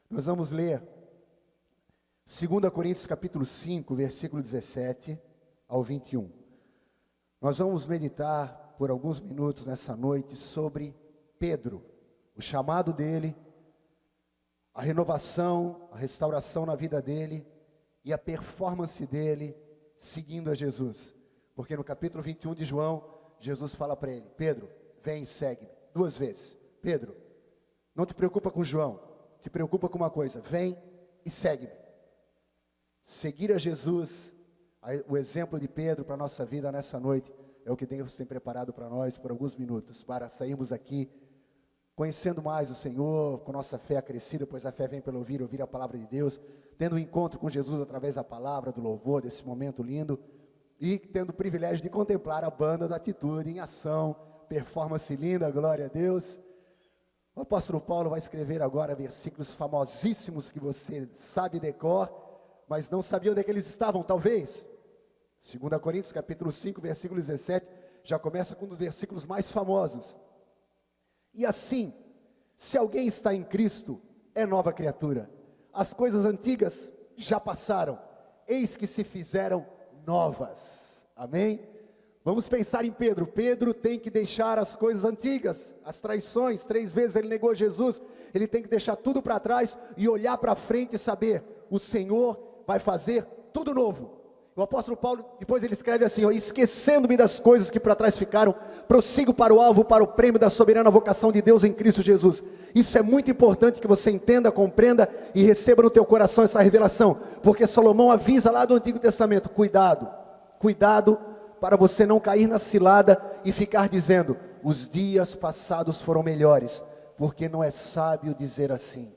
Nós vamos ler 2 Coríntios capítulo 5, versículo 17 ao 21. Nós vamos meditar por alguns minutos nessa noite sobre Pedro, o chamado dele, a renovação, a restauração na vida dele e a performance dele seguindo a Jesus. Porque no capítulo 21 de João, Jesus fala para ele: Pedro, vem e segue-me. 2 vezes. Pedro, não te preocupa com João, te preocupa com uma coisa: vem e segue-me. Seguir a Jesus, o exemplo de Pedro para a nossa vida nessa noite, é o que Deus tem preparado para nós por alguns minutos, para sairmos aqui conhecendo mais o Senhor, com nossa fé acrescida, pois a fé vem pelo ouvir a palavra de Deus, tendo um encontro com Jesus através da palavra, do louvor, desse momento lindo, e tendo o privilégio de contemplar a banda da Atitude em ação, performance linda, glória a Deus. O apóstolo Paulo vai escrever agora versículos famosíssimos que você sabe de cor, mas não sabia onde é que eles estavam, talvez. 2 Coríntios capítulo 5, versículo 17, já começa com um dos versículos mais famosos. E assim, se alguém está em Cristo, é nova criatura. As coisas antigas já passaram, eis que se fizeram novas. Amém? Vamos pensar em Pedro. Pedro tem que deixar as coisas antigas, as traições. 3 vezes ele negou Jesus. Ele tem que deixar tudo para trás e olhar para frente e saber: o Senhor vai fazer tudo novo. O apóstolo Paulo, depois ele escreve assim: esquecendo-me das coisas que para trás ficaram, prossigo para o alvo, para o prêmio da soberana vocação de Deus em Cristo Jesus. Isso é muito importante que você entenda, compreenda e receba no teu coração essa revelação, porque Salomão avisa lá do Antigo Testamento: cuidado, cuidado para você não cair na cilada e ficar dizendo: os dias passados foram melhores, porque não é sábio dizer assim.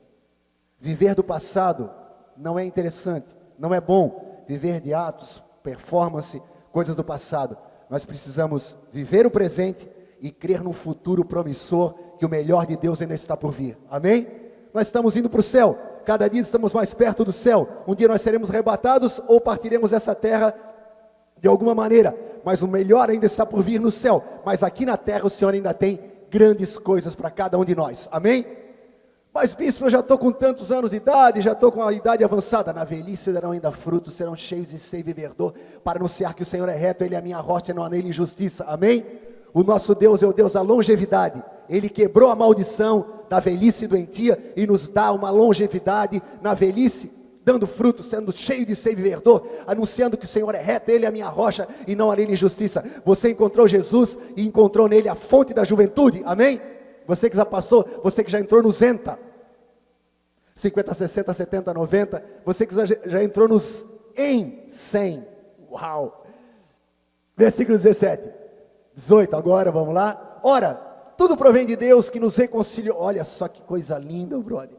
Viver do passado não é interessante, não é bom. Viver de atos, performance, coisas do passado. Nós precisamos viver o presente e crer no futuro promissor, que o melhor de Deus ainda está por vir. Amém? Nós estamos indo para o céu, cada dia estamos mais perto do céu. Um dia nós seremos arrebatados ou partiremos essa terra de alguma maneira, mas o melhor ainda está por vir no céu. Mas aqui na terra o Senhor ainda tem grandes coisas para cada um de nós. Amém? Mas bispo, eu já estou com tantos anos de idade, já estou com a idade avançada. Na velhice darão ainda frutos, serão cheios de seiva e verdor, para anunciar que o Senhor é reto, Ele é a minha rocha, não há nele injustiça. Amém? O nosso Deus é o Deus da longevidade. Ele quebrou a maldição da velhice doentia e nos dá uma longevidade na velhice, dando frutos, sendo cheio de seiva e verdor, anunciando que o Senhor é reto, Ele é a minha rocha e não há nele injustiça. Você encontrou Jesus e encontrou nele a fonte da juventude. Amém? Você que já passou, você que já entrou nos 50, 60, 70, 90, você que já entrou nos 100, uau! Versículo 17, 18 agora, vamos lá. Ora, tudo provém de Deus que nos reconciliou. Olha só que coisa linda, brother.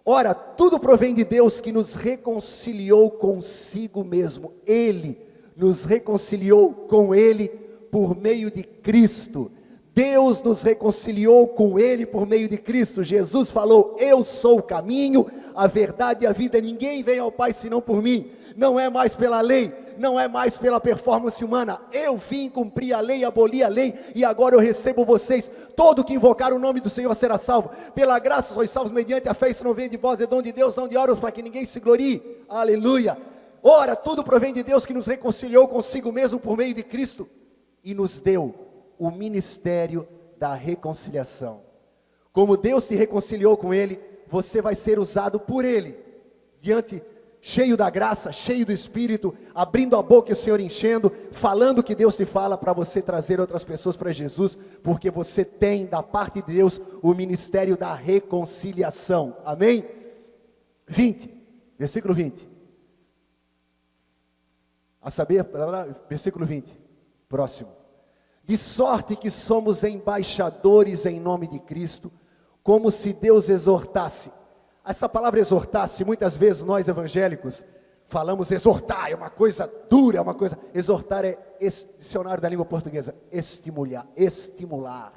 Ora, tudo provém de Deus que nos reconciliou consigo mesmo. Ele nos reconciliou com Ele por meio de Cristo. Deus nos reconciliou com Ele por meio de Cristo. Jesus falou: eu sou o caminho, a verdade e a vida, ninguém vem ao Pai senão por mim. Não é mais pela lei, não é mais pela performance humana. Eu vim cumprir a lei, abolir a lei, e agora eu recebo vocês. Todo que invocar o nome do Senhor será salvo. Pela graça sois salvos mediante a fé, isso não vem de vós, é dom de Deus, não de obras, para que ninguém se glorie. Aleluia. Ora, tudo provém de Deus que nos reconciliou consigo mesmo por meio de Cristo e nos deu o ministério da reconciliação. Como Deus se reconciliou com Ele, você vai ser usado por Ele, cheio da graça, cheio do Espírito, abrindo a boca e o Senhor enchendo, falando o que Deus te fala, para você trazer outras pessoas para Jesus, porque você tem da parte de Deus o ministério da reconciliação. Amém? 20, versículo 20. A saber, versículo 20, próximo. De sorte que somos embaixadores em nome de Cristo, como se Deus exortasse. Essa palavra exortasse, muitas vezes nós evangélicos falamos exortar, é uma coisa dura, é uma coisa... Exortar é, dicionário da língua portuguesa, estimular,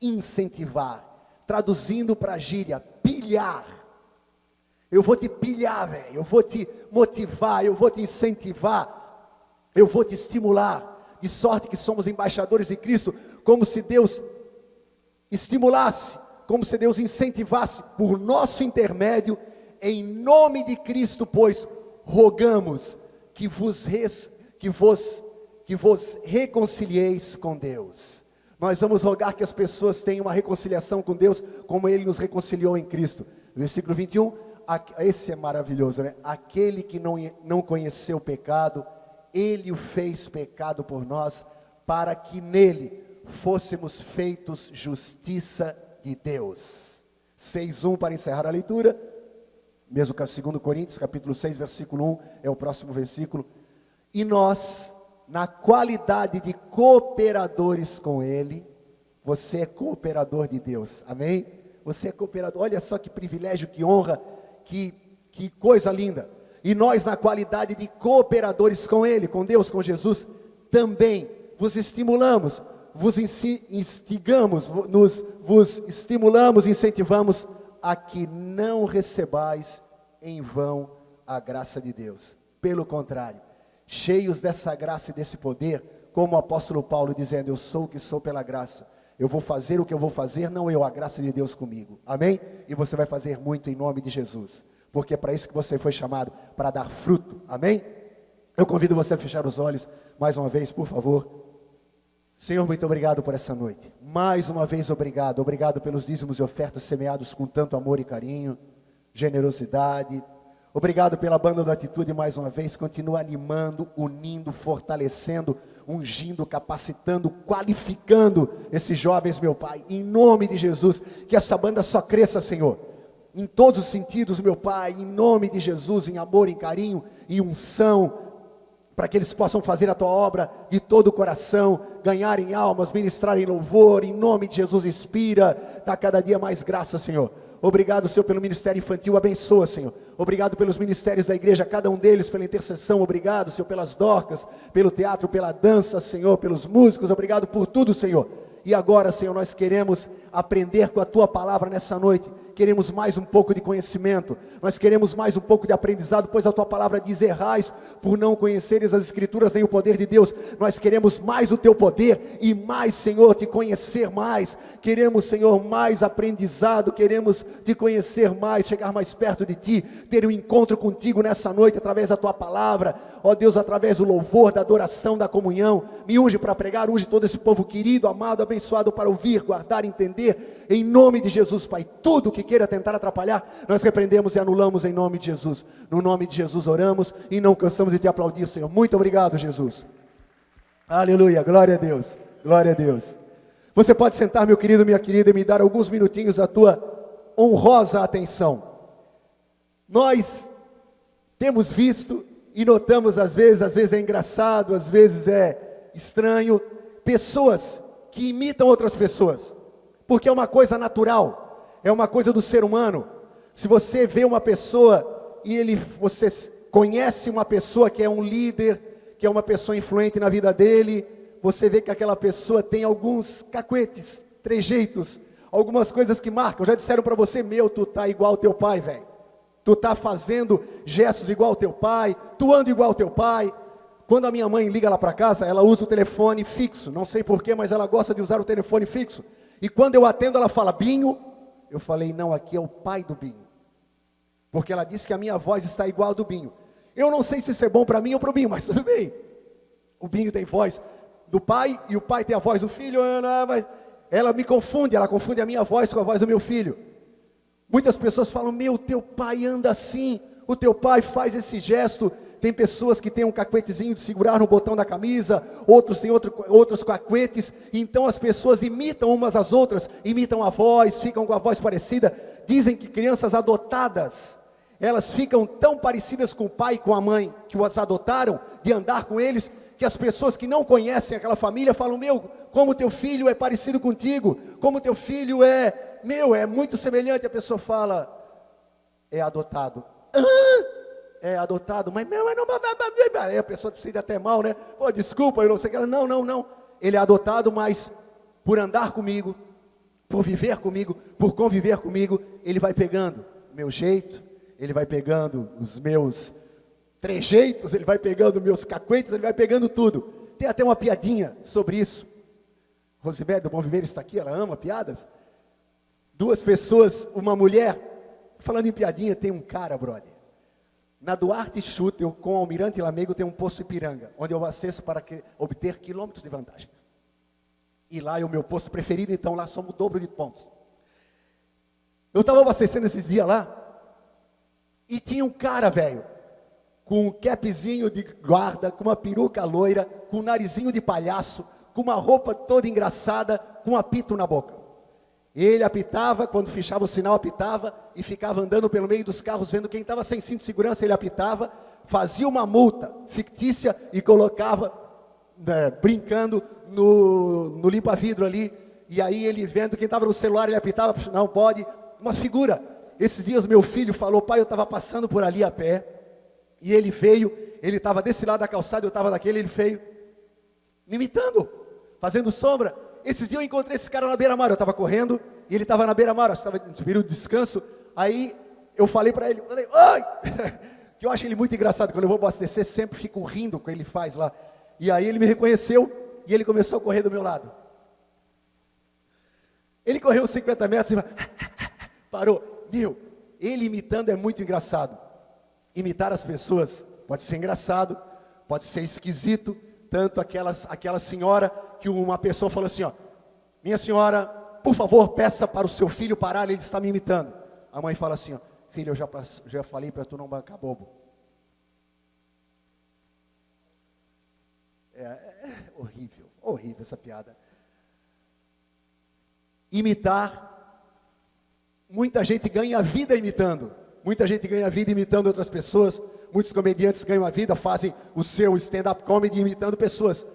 incentivar, traduzindo para a gíria, pilhar. Eu vou te pilhar, velho, eu vou te motivar, eu vou te incentivar, eu vou te estimular. De sorte que somos embaixadores de Cristo, como se Deus estimulasse, como se Deus incentivasse, por nosso intermédio, em nome de Cristo, pois, rogamos que vos reconcilieis com Deus. Nós vamos rogar que as pessoas tenham uma reconciliação com Deus, como Ele nos reconciliou em Cristo. Versículo 21, esse é maravilhoso, né? Aquele que não conheceu o pecado, Ele o fez pecado por nós, para que nele fôssemos feitos justiça de Deus. 6:1 para encerrar a leitura, mesmo que 2 Coríntios, capítulo 6, versículo 1, é o próximo versículo. E nós, na qualidade de cooperadores com Ele, você é cooperador de Deus, amém? Você é cooperador, olha só que privilégio, que honra, que coisa linda. E nós, na qualidade de cooperadores com Ele, com Deus, com Jesus, também vos estimulamos, vos estimulamos, incentivamos a que não recebais em vão a graça de Deus. Pelo contrário, cheios dessa graça e desse poder, como o apóstolo Paulo dizendo, eu sou o que sou pela graça, eu vou fazer o que eu vou fazer, não eu, a graça de Deus comigo, amém? E você vai fazer muito em nome de Jesus, porque é para isso que você foi chamado, para dar fruto, amém? Eu convido você a fechar os olhos, mais uma vez, por favor. Senhor, muito obrigado por essa noite, mais uma vez obrigado pelos dízimos e ofertas semeados com tanto amor e carinho, generosidade. Obrigado pela banda da atitude mais uma vez, continua animando, unindo, fortalecendo, ungindo, capacitando, qualificando esses jovens, meu Pai, em nome de Jesus, que essa banda só cresça, Senhor, em todos os sentidos, meu Pai, em nome de Jesus, em amor, em carinho, em unção, para que eles possam fazer a Tua obra de todo o coração, ganharem almas, ministrarem louvor, em nome de Jesus, inspira, dá cada dia mais graça, Senhor. Obrigado, Senhor, pelo ministério infantil, abençoa, Senhor. Obrigado pelos ministérios da igreja, cada um deles, pela intercessão. Obrigado, Senhor, pelas dorcas, pelo teatro, pela dança, Senhor, pelos músicos. Obrigado por tudo, Senhor. E agora, Senhor, nós queremos aprender com a Tua palavra nessa noite. Queremos mais um pouco de conhecimento, nós queremos mais um pouco de aprendizado, pois a Tua palavra diz, errais por não conheceres as Escrituras nem o poder de Deus. Nós queremos mais o Teu poder e mais, Senhor, Te conhecer mais. Queremos, Senhor, mais aprendizado, queremos Te conhecer mais, chegar mais perto de Ti, ter um encontro contigo nessa noite, através da Tua palavra, ó Deus, através do louvor, da adoração, da comunhão. Me unge para pregar, unge todo esse povo querido, amado, abençoado para ouvir, guardar, entender, em nome de Jesus, Pai. Tudo que queira tentar atrapalhar, nós repreendemos e anulamos em nome de Jesus. No nome de Jesus oramos e não cansamos de Te aplaudir, Senhor. Muito obrigado, Jesus. Aleluia, glória a Deus, glória a Deus. Você pode sentar, meu querido, minha querida, e me dar alguns minutinhos da tua honrosa atenção. Nós temos visto e notamos às vezes é engraçado, às vezes é estranho, pessoas que imitam outras pessoas, porque é uma coisa natural, é uma coisa do ser humano. Se você vê uma pessoa e você conhece uma pessoa que é um líder, que é uma pessoa influente na vida dele, você vê que aquela pessoa tem alguns cacuetes, trejeitos, algumas coisas que marcam. Já disseram para você, tu tá igual ao teu pai, velho. Tu tá fazendo gestos igual ao teu pai, tu anda igual ao teu pai. Quando a minha mãe liga lá para casa, ela usa o telefone fixo, não sei porquê, mas ela gosta de usar o telefone fixo. E quando eu atendo, ela fala, Binho. Eu falei, não, aqui é o pai do Binho, porque ela disse que a minha voz está igual a do Binho. Eu não sei se isso é bom para mim ou para o Binho, mas tudo bem. O Binho tem voz do pai e o pai tem a voz do filho, mas ela me confunde, ela confunde a minha voz com a voz do meu filho. Muitas pessoas falam, teu pai anda assim, o teu pai faz esse gesto. Tem pessoas que têm um cacuetezinho de segurar no botão da camisa, outros têm outros cacuetes, então as pessoas imitam umas às outras, imitam a voz, ficam com a voz parecida. Dizem que crianças adotadas, elas ficam tão parecidas com o pai e com a mãe, que os adotaram, de andar com eles, que as pessoas que não conhecem aquela família falam, como teu filho é parecido contigo, como teu filho é muito semelhante. A pessoa fala, é adotado. É adotado, mas não, aí a pessoa se sente até mal, né? Desculpa, eu não sei o que. Não, ele é adotado, mas por andar comigo, por viver comigo, por conviver comigo, ele vai pegando o meu jeito, ele vai pegando os meus trejeitos, ele vai pegando meus cacuetes, ele vai pegando tudo. Tem até uma piadinha sobre isso. Rosibete do Bom Viver está aqui, ela ama piadas. Duas pessoas, uma mulher Falando em piadinha, tem um cara, brother. Na Duarte Schutter, com o Almirante Lamego, tem um posto Ipiranga, onde eu acesso para obter quilômetros de vantagem. E lá é o meu posto preferido, então lá somos o dobro de pontos. Eu estava abastecendo esses dias lá, e tinha um cara, velho, com um capzinho de guarda, com uma peruca loira, com um narizinho de palhaço, com uma roupa toda engraçada, com um apito na boca. Ele apitava, quando fechava o sinal apitava, e ficava andando pelo meio dos carros, vendo quem estava sem cinto de segurança, ele apitava, fazia uma multa fictícia e colocava, brincando no limpa-vidro ali, e aí ele vendo quem estava no celular, ele apitava, não pode, uma figura. Esses dias meu filho falou, pai, eu estava passando por ali a pé, e ele veio, ele estava desse lado da calçada, eu estava daquele, ele veio, me imitando, fazendo sombra. Esses dias eu encontrei esse cara na beira-mar, eu estava correndo, e ele estava na beira-mar, eu estava no período de descanso, aí eu falei para ele, oi! Que eu acho ele muito engraçado, quando eu vou abastecer, sempre fico rindo com o que ele faz lá. E aí ele me reconheceu, e ele começou a correr do meu lado. Ele correu 50 metros e parou. Ele imitando é muito engraçado. Imitar as pessoas pode ser engraçado, pode ser esquisito, tanto aquela senhora que uma pessoa falou assim, ó, minha senhora, por favor, peça para o seu filho parar, ele está me imitando. A mãe fala assim, ó, filho, eu já falei para tu não bancar bobo. É horrível essa piada. Imitar, muita gente ganha vida imitando. Muita gente ganha vida imitando outras pessoas. Muitos comediantes ganham a vida, fazem o seu stand-up comedy imitando pessoas.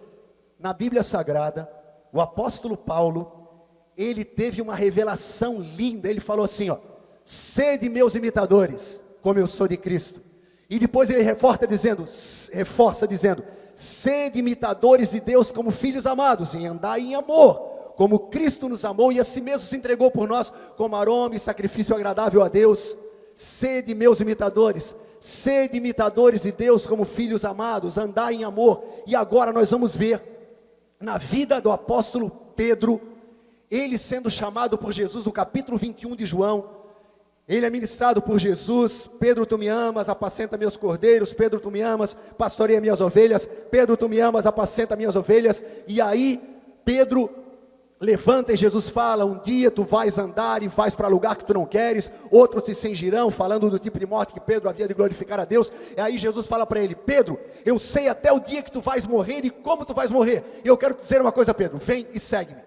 Na Bíblia Sagrada, o apóstolo Paulo, ele teve uma revelação linda. Ele falou assim, ó, sede meus imitadores, como eu sou de Cristo. E depois ele reforça dizendo, sede imitadores de Deus como filhos amados, em andar em amor, como Cristo nos amou e a si mesmo se entregou por nós, como aroma e sacrifício agradável a Deus. Sede meus imitadores, sede imitadores de Deus como filhos amados, andar em amor. E agora nós vamos ver, na vida do apóstolo Pedro, ele sendo chamado por Jesus, no capítulo 21 de João, ele é ministrado por Jesus. Pedro, tu me amas, apacenta meus cordeiros. Pedro, tu me amas, pastoreia minhas ovelhas. Pedro, tu me amas, apacenta minhas ovelhas. E aí, Pedro levanta e Jesus fala, um dia tu vais andar e vais para lugar que tu não queres, outros te cingirão, falando do tipo de morte que Pedro havia de glorificar a Deus. E aí Jesus fala para ele, Pedro, eu sei até o dia que tu vais morrer e como tu vais morrer. E eu quero te dizer uma coisa, Pedro, vem e segue-me.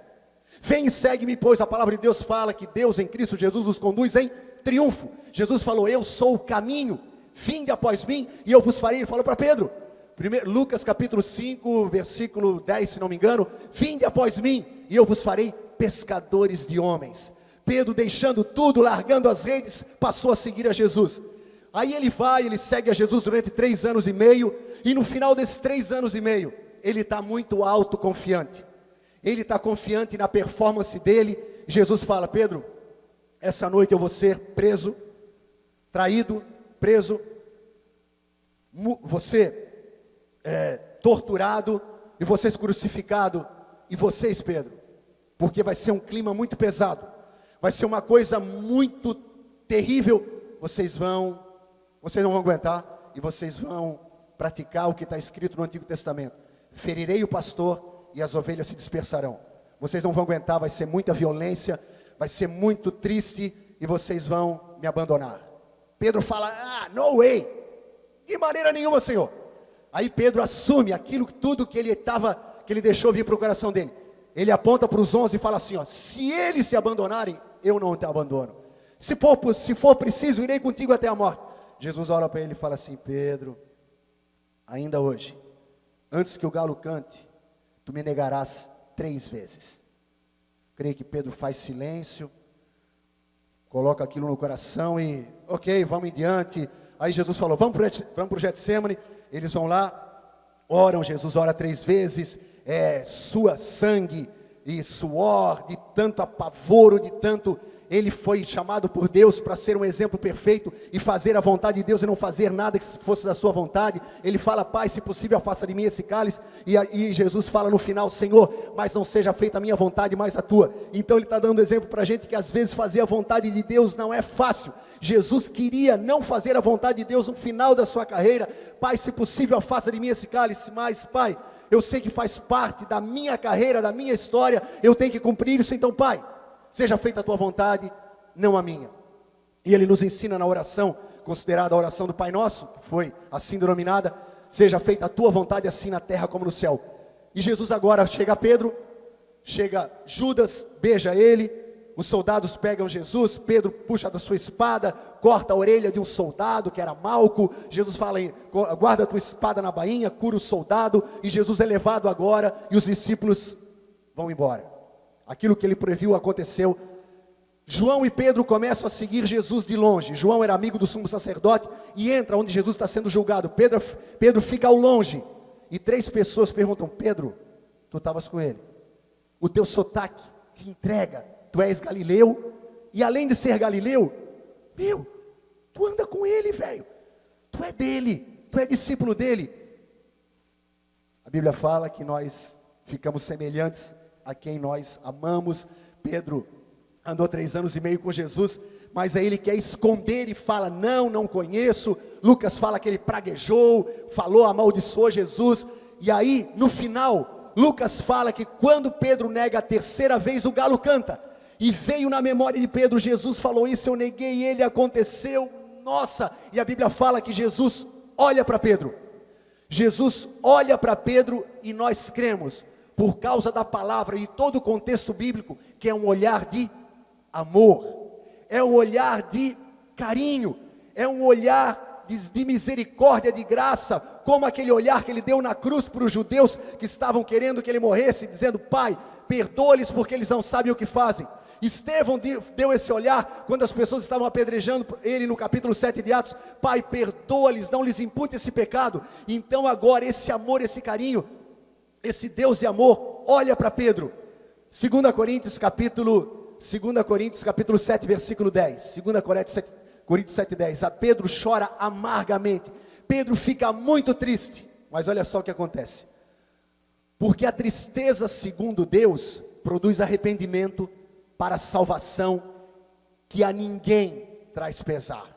Vem e segue-me, pois a palavra de Deus fala que Deus em Cristo Jesus nos conduz em triunfo. Jesus falou, eu sou o caminho, vinde após mim e eu vos farei. Ele falou para Pedro, Lucas capítulo 5, versículo 10, se não me engano, vinde após mim e eu vos farei pescadores de homens. Pedro, deixando tudo, largando as redes, passou a seguir a Jesus. Aí ele segue a Jesus durante 3 anos e meio, e no final desses 3 anos e meio, ele está muito autoconfiante. Ele está confiante na performance dele. Jesus fala, Pedro, essa noite eu vou ser preso, traído, preso, você torturado, e vocês crucificado, e vocês, Pedro, porque vai ser um clima muito pesado, vai ser uma coisa muito terrível, vocês não vão aguentar, e vocês vão praticar o que está escrito no Antigo Testamento, ferirei o pastor, e as ovelhas se dispersarão, vocês não vão aguentar, vai ser muita violência, vai ser muito triste, e vocês vão me abandonar. Pedro fala, no way, de maneira nenhuma, Senhor. Aí Pedro assume tudo que ele deixou vir para o coração dele. Ele aponta para os 11 e fala assim, ó, se eles se abandonarem, eu não te abandono. Se for preciso, irei contigo até a morte. Jesus olha para ele e fala assim, Pedro, ainda hoje, antes que o galo cante, tu me negarás 3 vezes. Creio que Pedro faz silêncio, coloca aquilo no coração e, ok, vamos em diante. Aí Jesus falou, vamos para o Getsemane. Eles vão lá, oram, Jesus ora 3 vezes, sua sangue e suor, de tanto apavoro, de tanto ele foi chamado por Deus para ser um exemplo perfeito e fazer a vontade de Deus e não fazer nada que fosse da sua vontade. Ele fala: Pai, se possível afasta de mim esse cálice, e Jesus fala no final: Senhor, mas não seja feita a minha vontade, mas a tua. Então ele está dando exemplo para a gente que às vezes fazer a vontade de Deus não é fácil. Jesus queria não fazer a vontade de Deus no final da sua carreira. Pai, se possível afasta de mim esse cálice, mas Pai, eu sei que faz parte da minha carreira, da minha história, eu tenho que cumprir isso. Então Pai, seja feita a tua vontade, não a minha. E ele nos ensina na oração, considerada a oração do Pai Nosso, que foi assim denominada: seja feita a tua vontade, assim na terra como no céu. E Jesus agora chega a Pedro, chega Judas, beija ele, os soldados pegam Jesus, Pedro puxa da sua espada, corta a orelha de um soldado que era Malco. Jesus fala: guarda a tua espada na bainha, cura o soldado, e Jesus é levado agora, e os discípulos vão embora. Aquilo que ele previu aconteceu. João e Pedro começam a seguir Jesus de longe. João era amigo do sumo sacerdote e entra onde Jesus está sendo julgado. Pedro fica ao longe, e 3 pessoas perguntam: Pedro, tu estavas com ele, o teu sotaque te entrega, tu és galileu, e além de ser galileu, tu anda com ele, velho, tu é dele, tu é discípulo dele. A Bíblia fala que nós ficamos semelhantes a quem nós amamos. Pedro andou 3 anos e meio com Jesus, mas aí ele quer esconder e fala: não conheço. Lucas fala que ele praguejou, falou, amaldiçoou Jesus. E aí no final, Lucas fala que quando Pedro nega a 3ª vez, o galo canta. E veio na memória de Pedro: Jesus falou isso, eu neguei ele, aconteceu. Nossa, e a Bíblia fala que Jesus olha para Pedro. Jesus olha para Pedro, e nós cremos, por causa da palavra e todo o contexto bíblico, que é um olhar de amor, é um olhar de carinho, é um olhar de misericórdia, de graça, como aquele olhar que ele deu na cruz para os judeus que estavam querendo que ele morresse, dizendo: Pai, perdoa-lhes porque eles não sabem o que fazem. Estevão deu esse olhar quando as pessoas estavam apedrejando ele no capítulo 7 de Atos: Pai, perdoa-lhes, não lhes impute esse pecado. Então agora esse amor, esse carinho, esse Deus de amor olha para Pedro. 2 Coríntios capítulo 7, versículo 10. 2 Coríntios 7, 10. A Pedro chora amargamente. Pedro fica muito triste. Mas olha só o que acontece: porque a tristeza, segundo Deus, produz arrependimento para a salvação, que a ninguém traz pesar.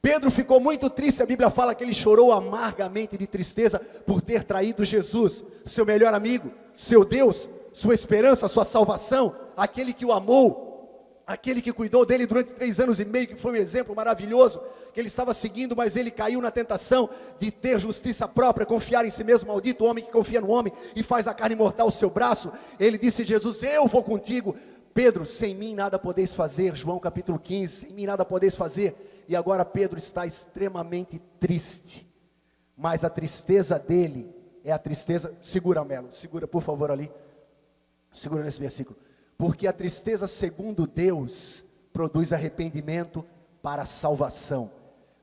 Pedro ficou muito triste. A Bíblia fala que ele chorou amargamente de tristeza por ter traído Jesus, seu melhor amigo, seu Deus, sua esperança, sua salvação, aquele que o amou, aquele que cuidou dele durante 3 anos e meio, que foi um exemplo maravilhoso, que ele estava seguindo. Mas ele caiu na tentação de ter justiça própria, confiar em si mesmo. Maldito o homem que confia no homem e faz a carne mortal o seu braço. Ele disse: Jesus, eu vou contigo. Pedro, sem mim nada podeis fazer. João capítulo 15, sem mim nada podeis fazer. E agora Pedro está extremamente triste, mas a tristeza dele é a tristeza, segura Melo, segura por favor ali, segura nesse versículo: porque a tristeza segundo Deus produz arrependimento para a salvação.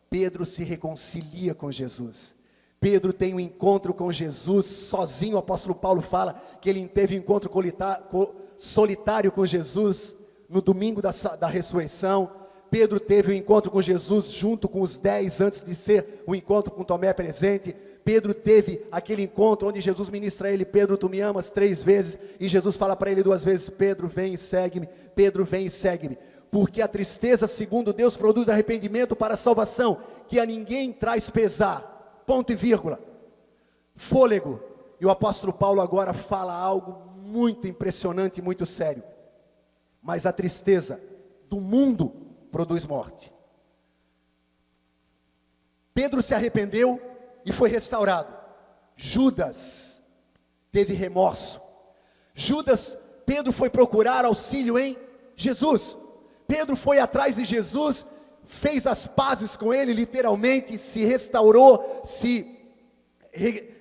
Pedro se reconcilia com Jesus. Pedro tem um encontro com Jesus sozinho. O apóstolo Paulo fala que ele teve um encontro solitário com Jesus no domingo da ressurreição. Pedro teve um encontro com Jesus junto com os 10 antes de ser o encontro com Tomé presente. Pedro teve aquele encontro onde Jesus ministra a ele: Pedro, tu me amas 3 vezes, e Jesus fala para ele 2 vezes: Pedro, vem e segue-me. Pedro, vem e segue-me. Porque a tristeza segundo Deus produz arrependimento para a salvação, que a ninguém traz pesar, ponto e vírgula, fôlego. E o apóstolo Paulo agora fala algo muito impressionante e muito sério: mas a tristeza do mundo produz morte. Pedro se arrependeu e foi restaurado. Judas teve remorso. Pedro foi procurar auxílio em Jesus. Pedro foi atrás de Jesus, fez as pazes com ele, literalmente, se restaurou,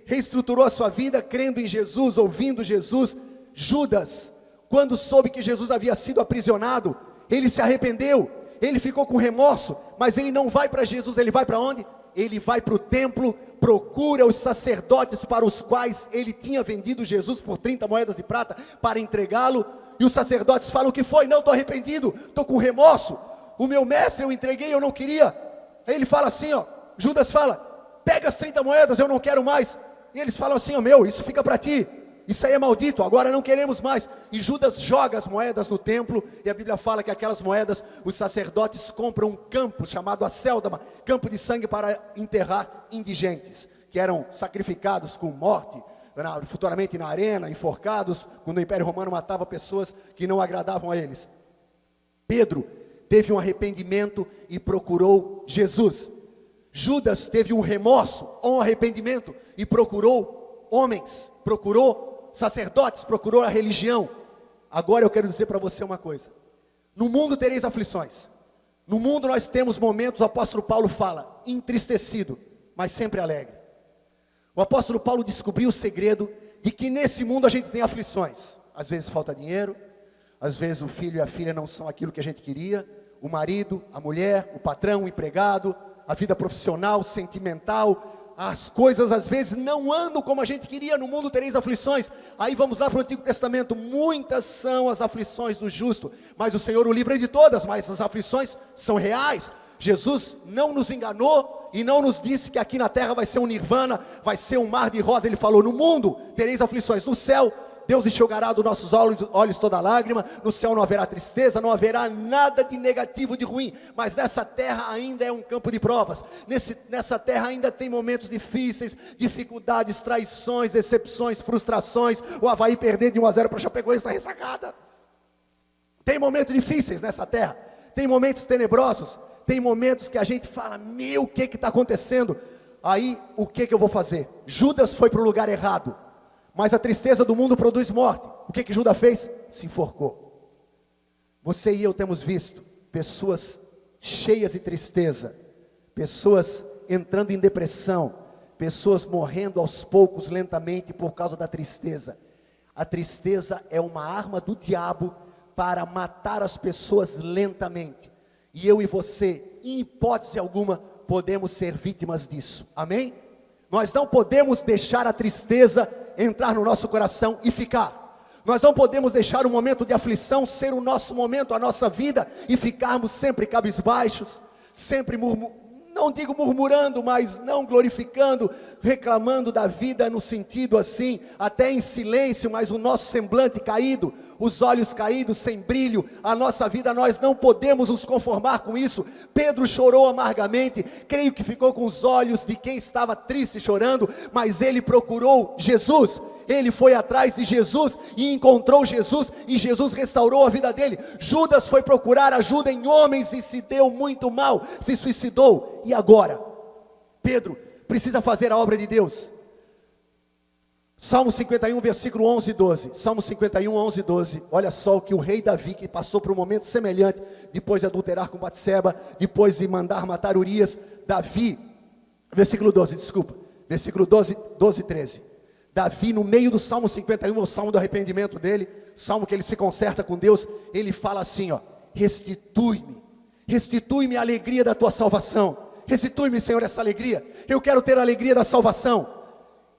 reestruturou a sua vida, crendo em Jesus, ouvindo Jesus. Judas, quando soube que Jesus havia sido aprisionado, ele se arrependeu, ele ficou com remorso, mas ele não vai para Jesus. Ele vai para onde? Ele vai para o templo, procura os sacerdotes para os quais ele tinha vendido Jesus por 30 moedas de prata para entregá-lo. E os sacerdotes falam: o que foi? Não, estou arrependido, estou com remorso. O meu mestre eu entreguei, eu não queria. Aí ele fala assim, ó, Judas fala: pega as 30 moedas, eu não quero mais. E eles falam assim: ó, meu, isso fica para ti. Isso aí é maldito, agora não queremos mais. E Judas joga as moedas no templo, e a Bíblia fala que aquelas moedas, os sacerdotes compram um campo chamado Acéldama, campo de sangue para enterrar indigentes, que eram sacrificados com morte, futuramente na arena, enforcados, quando o Império Romano matava pessoas que não agradavam a eles. Pedro teve um arrependimento e procurou Jesus. Judas teve um remorso ou um arrependimento e procurou homens, procurou sacerdotes, procurou a religião. Agora eu quero dizer para você uma coisa: no mundo tereis aflições. No mundo nós temos momentos, o apóstolo Paulo fala, entristecido, mas sempre alegre. O apóstolo Paulo descobriu o segredo de que nesse mundo a gente tem aflições. Às vezes falta dinheiro, às vezes o filho e a filha não são aquilo que a gente queria, o marido, a mulher, o patrão, o empregado, a vida profissional, sentimental, as coisas às vezes não andam como a gente queria. No mundo tereis aflições. Aí vamos lá para o Antigo Testamento: muitas são as aflições do justo, mas o Senhor o livra de todas. Mas as aflições são reais. Jesus não nos enganou e não nos disse que aqui na terra vai ser um nirvana, vai ser um mar de rosa. Ele falou: no mundo tereis aflições. No céu Deus enxugará dos nossos olhos toda lágrima. No céu não haverá tristeza, não haverá nada de negativo, de ruim. Mas nessa terra ainda é um campo de provas. Nessa terra ainda tem momentos difíceis, dificuldades, traições, decepções, frustrações. O Avaí perder de 1-0 para o Chapecoense na ressacada. Tem momentos difíceis nessa terra. Tem momentos tenebrosos. Tem momentos que a gente fala: meu, o que está acontecendo? Aí, o que eu vou fazer? Judas foi para o lugar errado. Mas a tristeza do mundo produz morte. O que Judas fez? Se enforcou. Você e eu temos visto pessoas cheias de tristeza, pessoas entrando em depressão, pessoas morrendo aos poucos, lentamente, por causa da tristeza. A tristeza é uma arma do diabo para matar as pessoas lentamente. E eu e você, em hipótese alguma, podemos ser vítimas disso. Amém? Nós não podemos deixar a tristeza entrar no nosso coração e ficar. Nós não podemos deixar o momento de aflição ser o nosso momento, a nossa vida, e ficarmos sempre cabisbaixos, sempre não digo murmurando, mas não glorificando, reclamando da vida no sentido assim, até em silêncio, mas o nosso semblante caído, os olhos caídos, sem brilho, a nossa vida. Nós não podemos nos conformar com isso. Pedro chorou amargamente, creio que ficou com os olhos de quem estava triste chorando, mas ele procurou Jesus, ele foi atrás de Jesus e encontrou Jesus, e Jesus restaurou a vida dele. Judas foi procurar ajuda em homens e se deu muito mal, se suicidou. E agora? Pedro precisa fazer a obra de Deus. Salmo 51, versículo 11 e 12. Salmo 51, 11 e 12. Olha só o que o rei Davi, que passou por um momento semelhante, depois de adulterar com Batseba, depois de mandar matar Urias. Davi, versículo 12, desculpa, versículo 12 e 13. Davi, no meio do Salmo 51, o salmo do arrependimento dele, salmo que ele se conserta com Deus, ele fala assim, ó: restitui-me a alegria da tua salvação. Restitui-me, Senhor, essa alegria. Eu quero ter a alegria da salvação.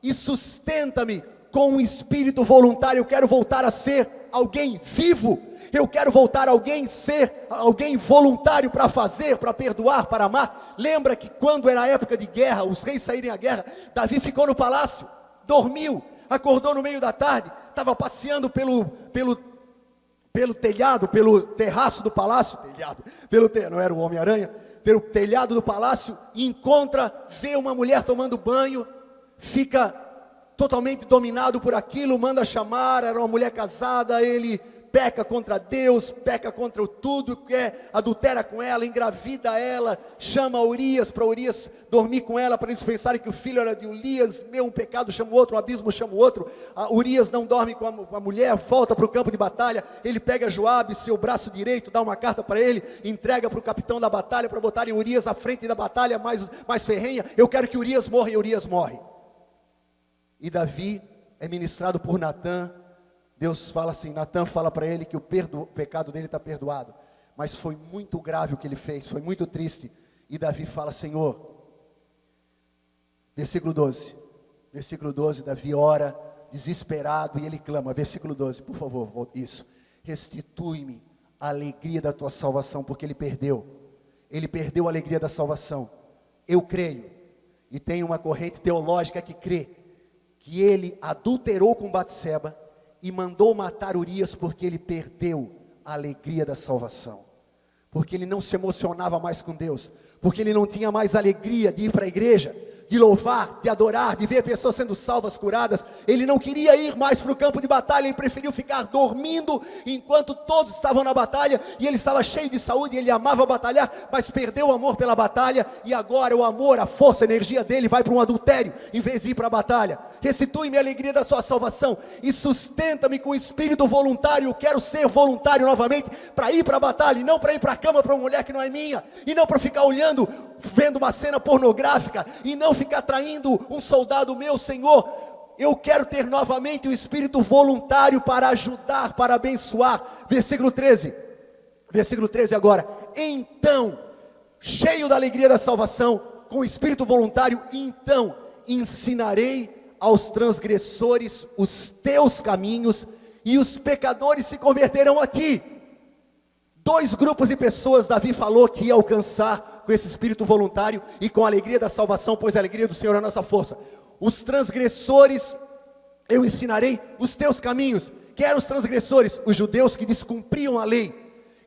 E sustenta-me com um espírito voluntário. Eu quero voltar a ser alguém vivo. Eu quero voltar a ser alguém voluntário para fazer, para perdoar, para amar. Lembra que quando era a época de guerra, os reis saírem à guerra, Davi ficou no palácio, dormiu, acordou no meio da tarde, estava passeando pelo telhado, pelo terraço do palácio, não era o Homem-Aranha, pelo telhado do palácio, e vê uma mulher tomando banho, fica totalmente dominado por aquilo, manda chamar, era uma mulher casada, ele peca contra Deus, peca contra tudo, adultera com ela, engravida ela, chama Urias para Urias dormir com ela, para eles pensarem que o filho era de Urias. Um pecado chama o outro, um abismo chama o outro. Urias não dorme com a mulher, volta para o campo de batalha, ele pega Joabe, seu braço direito, dá uma carta para ele, entrega para o capitão da batalha, para botarem Urias à frente da batalha mais ferrenha. Eu quero que Urias morra, e Urias morre. E Davi é ministrado por Natã. Deus fala assim, Natã fala para ele que o pecado dele está perdoado, mas foi muito grave o que ele fez, foi muito triste. E Davi fala: Senhor, versículo 12, Davi ora desesperado e ele clama, versículo 12, por favor, isso: restitui-me a alegria da tua salvação, porque ele perdeu a alegria da salvação. Eu creio, e tem uma corrente teológica que crê, que ele adulterou com Batseba, e mandou matar Urias, porque ele perdeu a alegria da salvação, porque ele não se emocionava mais com Deus, porque ele não tinha mais alegria de ir para a igreja, de louvar, de adorar, de ver pessoas sendo salvas, curadas. Ele não queria ir mais para o campo de batalha, ele preferiu ficar dormindo, enquanto todos estavam na batalha, e ele estava cheio de saúde, ele amava batalhar, mas perdeu o amor pela batalha, e agora o amor, a força, a energia dele vai para um adultério, em vez de ir para a batalha. Restitui-me a alegria da sua salvação, e sustenta-me com espírito voluntário. Eu quero ser voluntário novamente, para ir para a batalha, e não para ir para a cama para uma mulher que não é minha, e não para ficar olhando, vendo uma cena pornográfica, e não ficar traindo um soldado meu. Senhor, eu quero ter novamente o espírito voluntário para ajudar, para abençoar. Versículo 13 agora. Então, cheio da alegria da salvação, com o espírito voluntário, então ensinarei aos transgressores os teus caminhos, e os pecadores se converterão a ti. Dois grupos de pessoas Davi falou que ia alcançar com esse espírito voluntário e com a alegria da salvação, pois a alegria do Senhor é a nossa força. Os transgressores, eu ensinarei os teus caminhos. Que eram os transgressores? Os judeus que descumpriam a lei,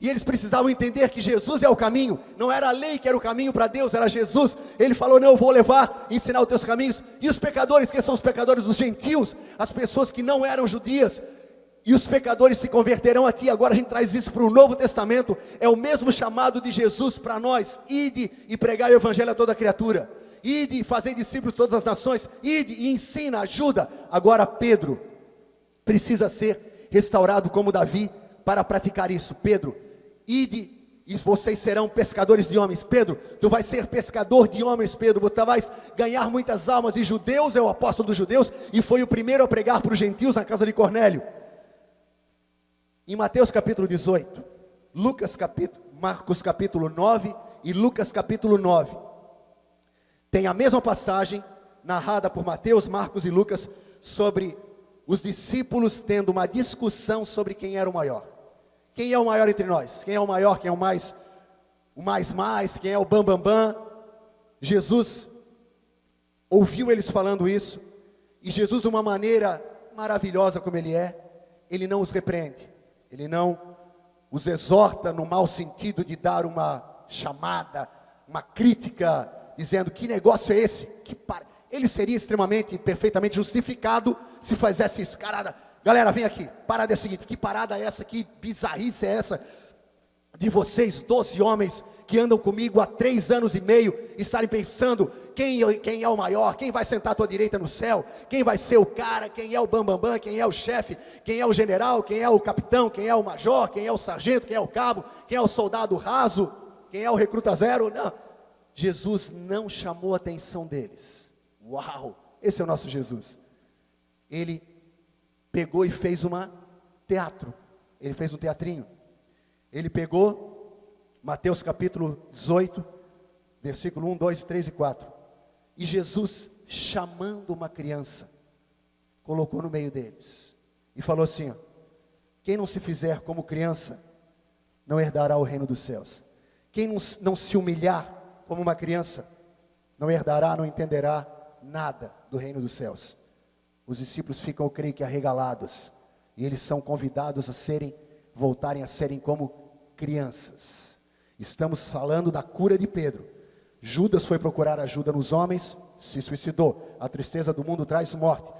e eles precisavam entender que Jesus é o caminho. Não era a lei que era o caminho para Deus, era Jesus. Ele falou: não, eu vou levar, ensinar os teus caminhos. E os pecadores, que são os pecadores? Os gentios, as pessoas que não eram judias. E os pecadores se converterão a ti. Agora a gente traz isso para o Novo Testamento. É o mesmo chamado de Jesus para nós: ide e pregai o evangelho a toda criatura, ide e fazei discípulos de todas as nações, ide e ensina, ajuda. Agora Pedro precisa ser restaurado como Davi para praticar isso. Pedro, ide e vocês serão pescadores de homens. Pedro, tu vais ser pescador de homens. Pedro, você vai ganhar muitas almas. E judeus, é o apóstolo dos judeus, e foi o primeiro a pregar para os gentios na casa de Cornélio. Em Mateus capítulo 18, Marcos capítulo 9 e Lucas capítulo 9, tem a mesma passagem narrada por Mateus, Marcos e Lucas, sobre os discípulos tendo uma discussão sobre quem era o maior. Quem é o maior entre nós? Quem é o maior? Quem é o mais, quem é o bam? Jesus ouviu eles falando isso, e Jesus, de uma maneira maravilhosa como ele é, ele não os repreende. Ele não os exorta no mau sentido de dar uma chamada, uma crítica, dizendo: que negócio é esse? Ele seria extremamente, perfeitamente justificado se fizesse isso. Galera, vem aqui, parada é a seguinte: que parada é essa? Que bizarrice é essa de vocês, 12 homens que andam comigo há 3 anos e meio, estarem pensando quem é o maior, quem vai sentar à tua direita no céu, quem vai ser o cara, quem é o bambambam, quem é o chefe, quem é o general, quem é o capitão, quem é o major, quem é o sargento, quem é o cabo, quem é o soldado raso, quem é o recruta zero. Não, Jesus não chamou a atenção deles. Uau, esse é o nosso Jesus. Ele pegou e fez ele fez um teatrinho. Ele pegou Mateus capítulo 18, versículo 1, 2, 3 e 4. E Jesus, chamando uma criança, colocou no meio deles e falou assim: ó, quem não se fizer como criança, não herdará o reino dos céus. Quem não se humilhar como uma criança, não herdará, não entenderá nada do reino dos céus. Os discípulos ficam, eu creio que, arregalados, e eles são convidados a voltarem a serem como crianças. Estamos falando da cura de Pedro. Judas foi procurar ajuda nos homens, se suicidou. A tristeza do mundo traz morte.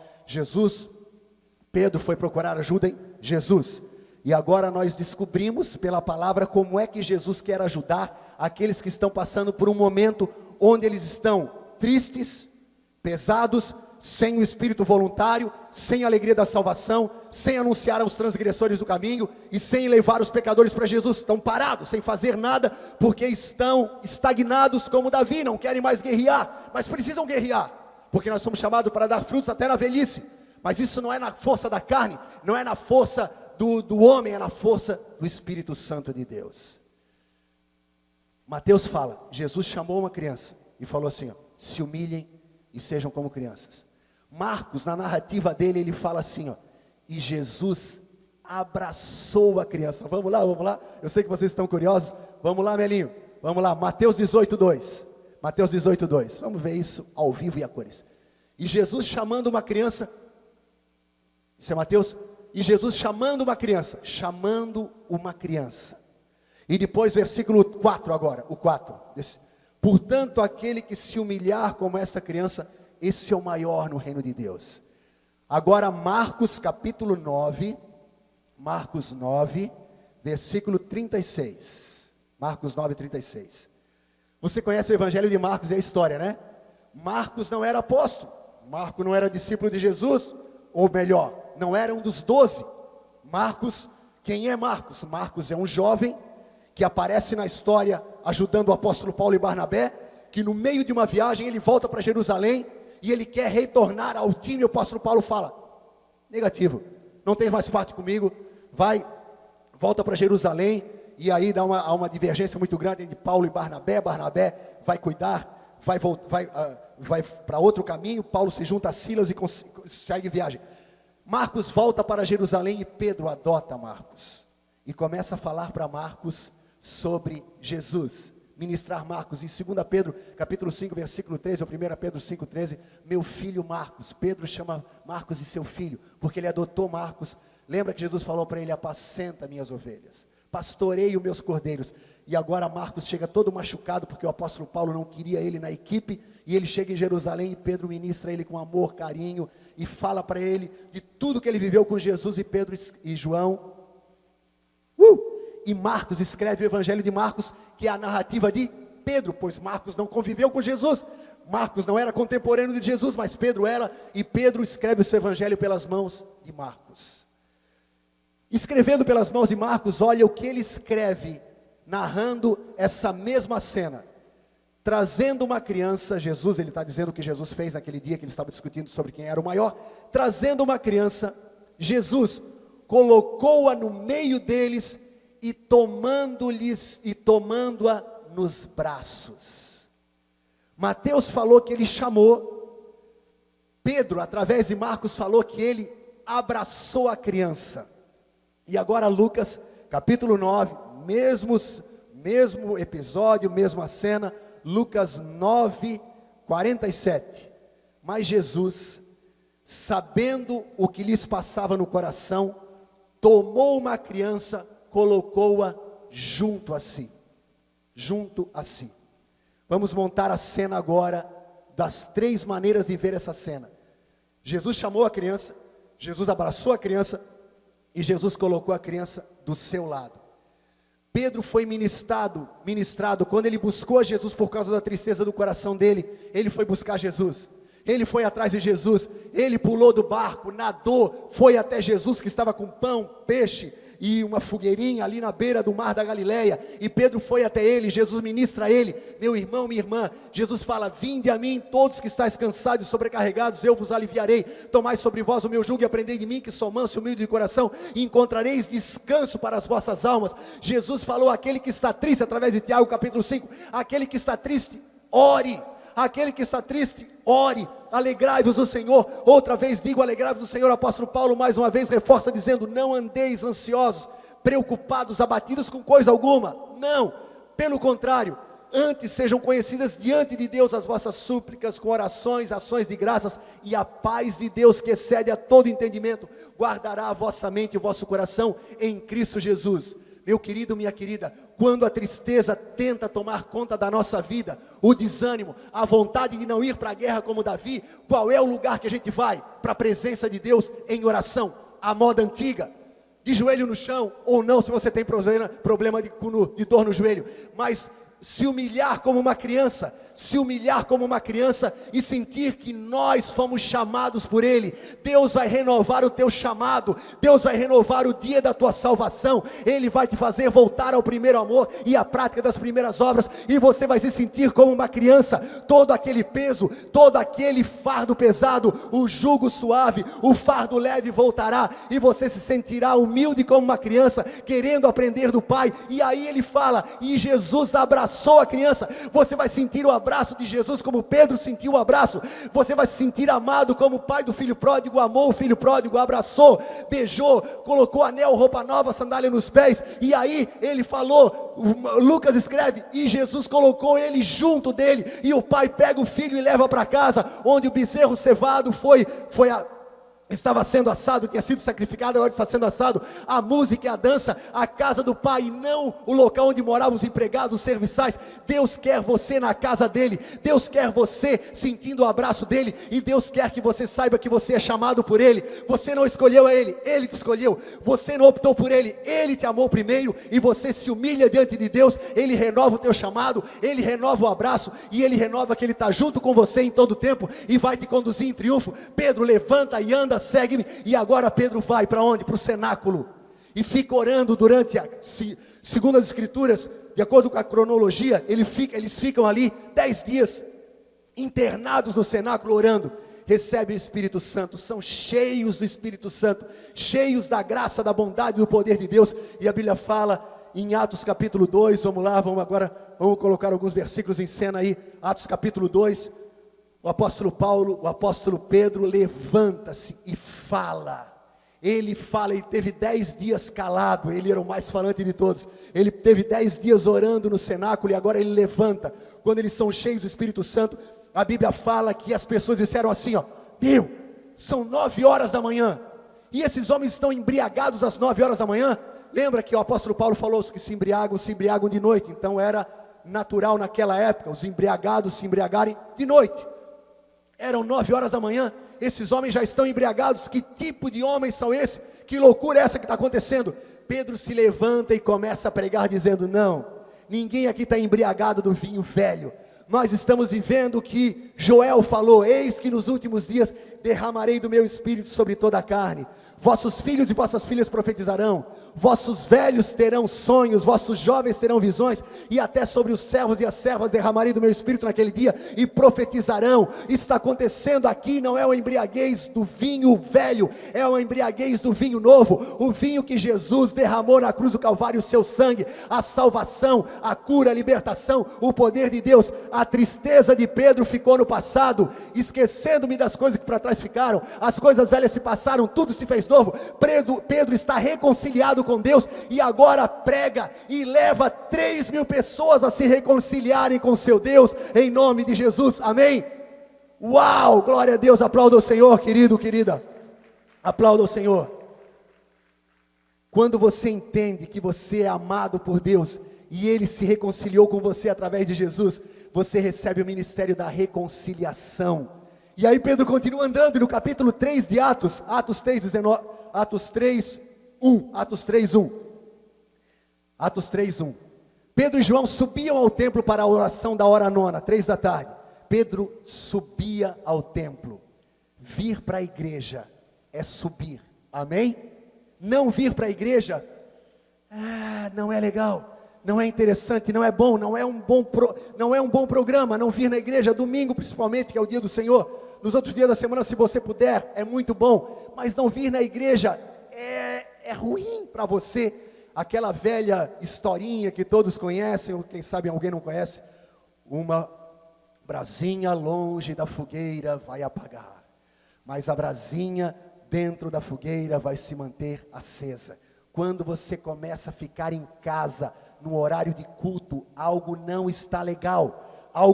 Pedro foi procurar ajuda em Jesus. E agora nós descobrimos pela palavra como é que Jesus quer ajudar aqueles que estão passando por um momento onde eles estão tristes, pesados, sem o espírito voluntário, sem a alegria da salvação, sem anunciar aos transgressores do caminho e sem levar os pecadores para Jesus. Estão parados, sem fazer nada, porque estão estagnados como Davi, não querem mais guerrear, mas precisam guerrear, porque nós somos chamados para dar frutos até na velhice. Mas isso não é na força da carne, não é na força do homem, é na força do Espírito Santo de Deus. Mateus fala, Jesus chamou uma criança e falou assim: ó, se humilhem e sejam como crianças. Marcos, na narrativa dele, ele fala assim, ó, e Jesus abraçou a criança. Vamos lá, vamos lá. Eu sei que vocês estão curiosos. Vamos lá, Melinho. Vamos lá, Mateus 18:2. Mateus 18:2. Vamos ver isso ao vivo e a cores. E Jesus chamando uma criança. Isso é Mateus? E Jesus chamando uma criança. Chamando uma criança. E depois versículo 4 agora. O 4. Portanto, aquele que se humilhar como esta criança, esse é o maior no reino de Deus. Agora Marcos capítulo 9. Marcos 9, versículo 36. Marcos 9, 36. Você conhece o evangelho de Marcos e a história, né? Marcos não era apóstolo. Marcos não era discípulo de Jesus. Ou melhor, não era um dos 12. Marcos, quem é Marcos? Marcos é um jovem que aparece na história ajudando o apóstolo Paulo e Barnabé, que no meio de uma viagem ele volta para Jerusalém e ele quer retornar ao time. O apóstolo Paulo fala: negativo, não tem mais parte comigo, volta para Jerusalém. E aí há uma divergência muito grande entre Paulo e Barnabé. Barnabé vai cuidar, vai para outro caminho. Paulo se junta a Silas e segue viagem. Marcos volta para Jerusalém e Pedro adota Marcos e começa a falar para Marcos sobre Jesus, ministrar Marcos. Em 2 Pedro, capítulo 5, versículo 13, ou 1 Pedro 5, 13, meu filho Marcos. Pedro chama Marcos de seu filho, porque ele adotou Marcos. Lembra que Jesus falou para ele: apacenta minhas ovelhas, pastorei os meus cordeiros. E agora Marcos chega todo machucado, porque o apóstolo Paulo não queria ele na equipe, e ele chega em Jerusalém, e Pedro ministra ele com amor, carinho, e fala para ele de tudo que ele viveu com Jesus. E Pedro e João, e Marcos escreve o evangelho de Marcos, que é a narrativa de Pedro, pois Marcos não conviveu com Jesus, Marcos não era contemporâneo de Jesus, mas Pedro era, e Pedro escreve o seu evangelho pelas mãos de Marcos. Escrevendo pelas mãos de Marcos, olha o que ele escreve, narrando essa mesma cena, trazendo uma criança. Jesus, ele está dizendo o que Jesus fez naquele dia que ele estava discutindo sobre quem era o maior. Trazendo uma criança, Jesus colocou-a no meio deles e tomando-a nos braços. Mateus falou que ele chamou, Pedro, através de Marcos, falou que ele abraçou a criança. E agora Lucas, capítulo 9, mesmo episódio, mesma cena, Lucas 9, 47. Mas Jesus, sabendo o que lhes passava no coração, tomou uma criança, colocou-a junto a si. Vamos montar a cena agora, das 3 maneiras de ver essa cena. Jesus chamou a criança, Jesus abraçou a criança, e Jesus colocou a criança do seu lado. Pedro foi ministrado, quando ele buscou a Jesus por causa da tristeza do coração dele. Ele foi buscar Jesus, ele foi atrás de Jesus, ele pulou do barco, nadou, foi até Jesus que estava com pão, peixe e uma fogueirinha ali na beira do mar da Galileia, e Pedro foi até ele. Jesus ministra a ele: meu irmão, minha irmã. Jesus fala: vinde a mim todos que estáis cansados e sobrecarregados, eu vos aliviarei. Tomai sobre vós o meu jugo e aprendei de mim, que sou manso e humilde de coração, e encontrareis descanso para as vossas almas. Jesus falou: aquele que está triste, através de Tiago capítulo 5, aquele que está triste, ore. Aquele que está triste, ore. Alegrai-vos do Senhor. Outra vez digo: alegrai-vos do Senhor. O apóstolo Paulo mais uma vez reforça dizendo: não andeis ansiosos, preocupados, abatidos com coisa alguma. Não, pelo contrário, antes sejam conhecidas diante de Deus as vossas súplicas com orações, ações de graças, e a paz de Deus, que excede a todo entendimento, guardará a vossa mente e o vosso coração em Cristo Jesus. Meu querido, minha querida, quando a tristeza tenta tomar conta da nossa vida, o desânimo, a vontade de não ir para a guerra como Davi, qual é o lugar que a gente vai? Para a presença de Deus em oração, a moda antiga, de joelho no chão, ou não, se você tem problema de dor no joelho, mas se humilhar como uma criança, e sentir que nós fomos chamados por Ele. Deus vai renovar o teu chamado, Deus vai renovar o dia da tua salvação, Ele vai te fazer voltar ao primeiro amor e à prática das primeiras obras, e você vai se sentir como uma criança. Todo aquele peso, todo aquele fardo pesado, o jugo suave, o fardo leve voltará, e você se sentirá humilde como uma criança, querendo aprender do Pai. E aí ele fala, e Jesus abraçou a criança. Você vai sentir o abraço abraço de Jesus como Pedro sentiu o abraço. Você vai se sentir amado como o pai do filho pródigo amou o filho pródigo, abraçou, beijou, colocou anel, roupa nova, sandália nos pés. E aí ele falou, Lucas escreve, e Jesus colocou ele junto dele, e o pai pega o filho e leva para casa, onde o bezerro cevado estava sendo assado, tinha sido sacrificado, agora está sendo assado. A música e a dança, a casa do pai, e não o local onde moravam os empregados, os serviçais. Deus quer você na casa dele, Deus quer você sentindo o abraço dele, e Deus quer que você saiba que você é chamado por ele. Você não escolheu ele, ele te escolheu. Você não optou por ele, ele te amou primeiro, e você se humilha diante de Deus. Ele renova o teu chamado, ele renova o abraço, e ele renova que ele está junto com você em todo o tempo, e vai te conduzir em triunfo. Pedro, levanta e anda, segue-me. E agora Pedro vai para onde? Para o cenáculo, e fica orando durante, segundo as escrituras, de acordo com a cronologia, eles ficam ali 10 dias, internados no cenáculo orando. Recebem o Espírito Santo, são cheios do Espírito Santo, cheios da graça, da bondade, do poder de Deus. E a Bíblia fala em Atos capítulo 2, vamos lá, vamos colocar alguns versículos em cena aí. Atos capítulo 2, o apóstolo Paulo, o apóstolo Pedro levanta-se e fala. Ele fala, ele teve 10 dias calado, ele era o mais falante de todos. Ele teve 10 dias orando no cenáculo, e agora ele levanta. Quando eles são cheios do Espírito Santo, a Bíblia fala que as pessoas disseram assim, são 9 horas da manhã, e esses homens estão embriagados às 9 horas da manhã. Lembra que o apóstolo Paulo falou, os que se embriagam de noite. Então era natural naquela época, os embriagados se embriagarem de noite. Eram 9 horas da manhã, esses homens já estão embriagados. Que tipo de homens são esses? Que loucura é essa que está acontecendo? Pedro se levanta e começa a pregar dizendo, não, ninguém aqui está embriagado do vinho velho. Nós estamos vivendo o que Joel falou, eis que nos últimos dias derramarei do meu espírito sobre toda a carne. Vossos filhos e vossas filhas profetizarão, vossos velhos terão sonhos, vossos jovens terão visões, e até sobre os servos e as servas derramarei do meu espírito naquele dia, e profetizarão. Isso está acontecendo aqui, não é uma embriaguez do vinho velho, é uma embriaguez do vinho novo, o vinho que Jesus derramou na cruz do Calvário, o seu sangue, a salvação, a cura, a libertação, o poder de Deus. A tristeza de Pedro ficou no passado, esquecendo-me das coisas que para trás ficaram, as coisas velhas se passaram, tudo se fez novo. Pedro está reconciliado com Deus, e agora prega e leva 3.000 pessoas a se reconciliarem com seu Deus, em nome de Jesus, amém? Uau, glória a Deus, aplauda o Senhor, querido, querida, aplauda o Senhor. Quando você entende que você é amado por Deus, e Ele se reconciliou com você através de Jesus, você recebe o ministério da reconciliação. E aí Pedro continua andando, e no capítulo 3 de Atos 3:1, Pedro e João subiam ao templo para a oração da hora nona, 3 da tarde. Pedro subia ao templo. Vir para a igreja é subir, amém? Não vir para a igreja, não é legal, não é interessante, não é bom, não é um bom programa, não vir na igreja, domingo principalmente, que é o dia do Senhor. Nos outros dias da semana, se você puder, é muito bom, mas não vir na igreja é ruim para você. Aquela velha historinha que todos conhecem, ou quem sabe alguém não conhece, uma brasinha longe da fogueira vai apagar, mas a brasinha dentro da fogueira vai se manter acesa. Quando você começa a ficar em casa, no horário de culto, algo não está legal, há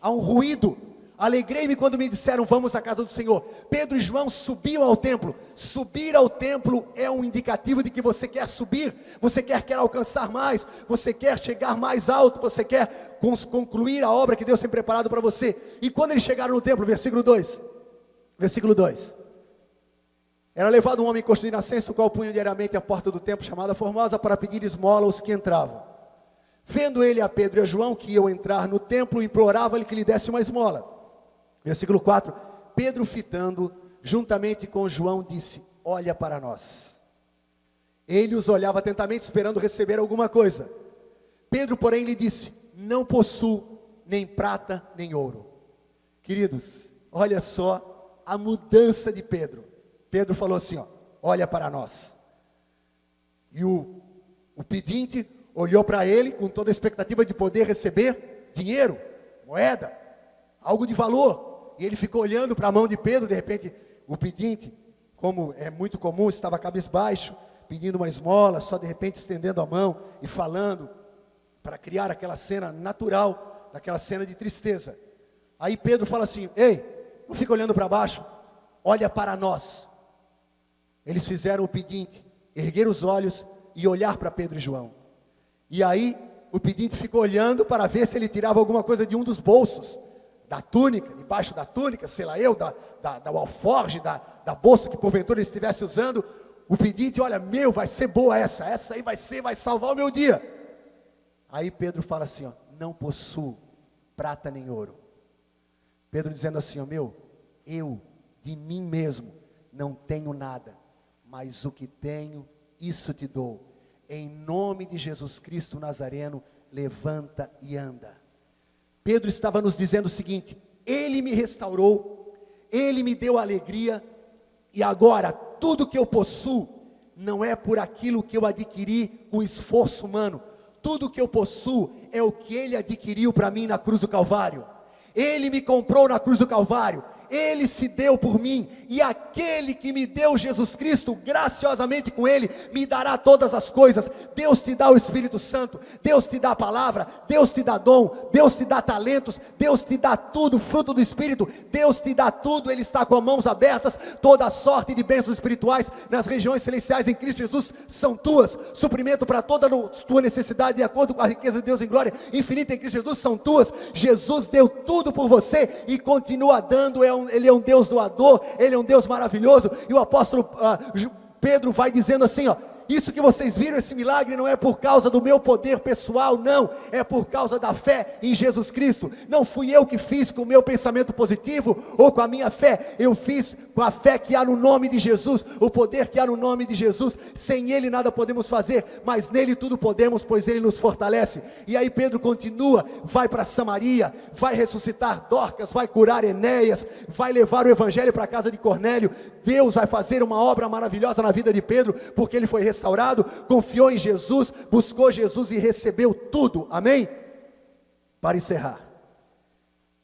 um ruído. Alegrei-me quando me disseram, vamos à casa do Senhor. Pedro e João subiam ao templo. Subir ao templo é um indicativo de que você quer subir, você quer alcançar mais, você quer chegar mais alto, você quer concluir a obra que Deus tem preparado para você. E quando eles chegaram no templo, versículo 2, era levado um homem construído em Nascenso, o qual punha diariamente a porta do templo chamada Formosa, para pedir esmola aos que entravam. Vendo ele a Pedro e a João que iam entrar no templo, implorava-lhe que lhe desse uma esmola. Versículo 4, Pedro, fitando juntamente com João, disse, olha para nós. Ele os olhava atentamente, esperando receber alguma coisa. Pedro, porém, lhe disse, não possuo nem prata nem ouro. Queridos, olha só a mudança de Pedro. Pedro falou assim, olha para nós. E o pedinte olhou para ele com toda a expectativa de poder receber dinheiro, moeda, algo de valor. E ele ficou olhando para a mão de Pedro. De repente, o pedinte, como é muito comum, estava cabisbaixo, pedindo uma esmola, só de repente estendendo a mão e falando, para criar aquela cena natural, daquela cena de tristeza. Aí Pedro fala assim: ei, não fica olhando para baixo, olha para nós. Eles fizeram o pedinte erguer os olhos e olhar para Pedro e João. E aí o pedinte ficou olhando para ver se ele tirava alguma coisa de um dos bolsos da túnica, debaixo da túnica, sei lá eu, da alforge, da bolsa que porventura ele estivesse usando. O pedinte: olha, vai ser boa essa aí vai salvar o meu dia. Aí Pedro fala assim: ó, não possuo prata nem ouro. Pedro dizendo assim: ó, eu de mim mesmo não tenho nada, mas o que tenho, isso te dou. Em nome de Jesus Cristo Nazareno, levanta e anda. Pedro estava nos dizendo o seguinte: Ele me restaurou, Ele me deu alegria, e agora tudo que eu possuo não é por aquilo que eu adquiri com esforço humano. Tudo que eu possuo é o que Ele adquiriu para mim na cruz do Calvário. Ele me comprou na cruz do Calvário, Ele se deu por mim, e aquele que me deu Jesus Cristo, graciosamente com Ele, me dará todas as coisas. Deus te dá o Espírito Santo, Deus te dá a palavra, Deus te dá dom, Deus te dá talentos, Deus te dá tudo, fruto do Espírito, Deus te dá tudo. Ele está com as mãos abertas, toda a sorte de bênçãos espirituais nas regiões celestiais em Cristo Jesus são tuas. Suprimento para toda a tua necessidade, de acordo com a riqueza de Deus em glória infinita em Cristo Jesus, são tuas. Jesus deu tudo por você e continua dando. Ele é um Deus doador, Ele é um Deus maravilhoso. E o apóstolo Pedro vai dizendo assim, ó: isso que vocês viram, esse milagre, não é por causa do meu poder pessoal, não, é por causa da fé em Jesus Cristo. Não fui eu que fiz com o meu pensamento positivo, ou com a minha fé, eu fiz com a fé que há no nome de Jesus, o poder que há no nome de Jesus. Sem Ele nada podemos fazer, mas nele tudo podemos, pois Ele nos fortalece. E aí Pedro continua, vai para Samaria, vai ressuscitar Dorcas, vai curar Enéas, vai levar o evangelho para a casa de Cornélio. Deus vai fazer uma obra maravilhosa na vida de Pedro, porque ele foi restaurado, confiou em Jesus, buscou Jesus e recebeu tudo, amém? Para encerrar,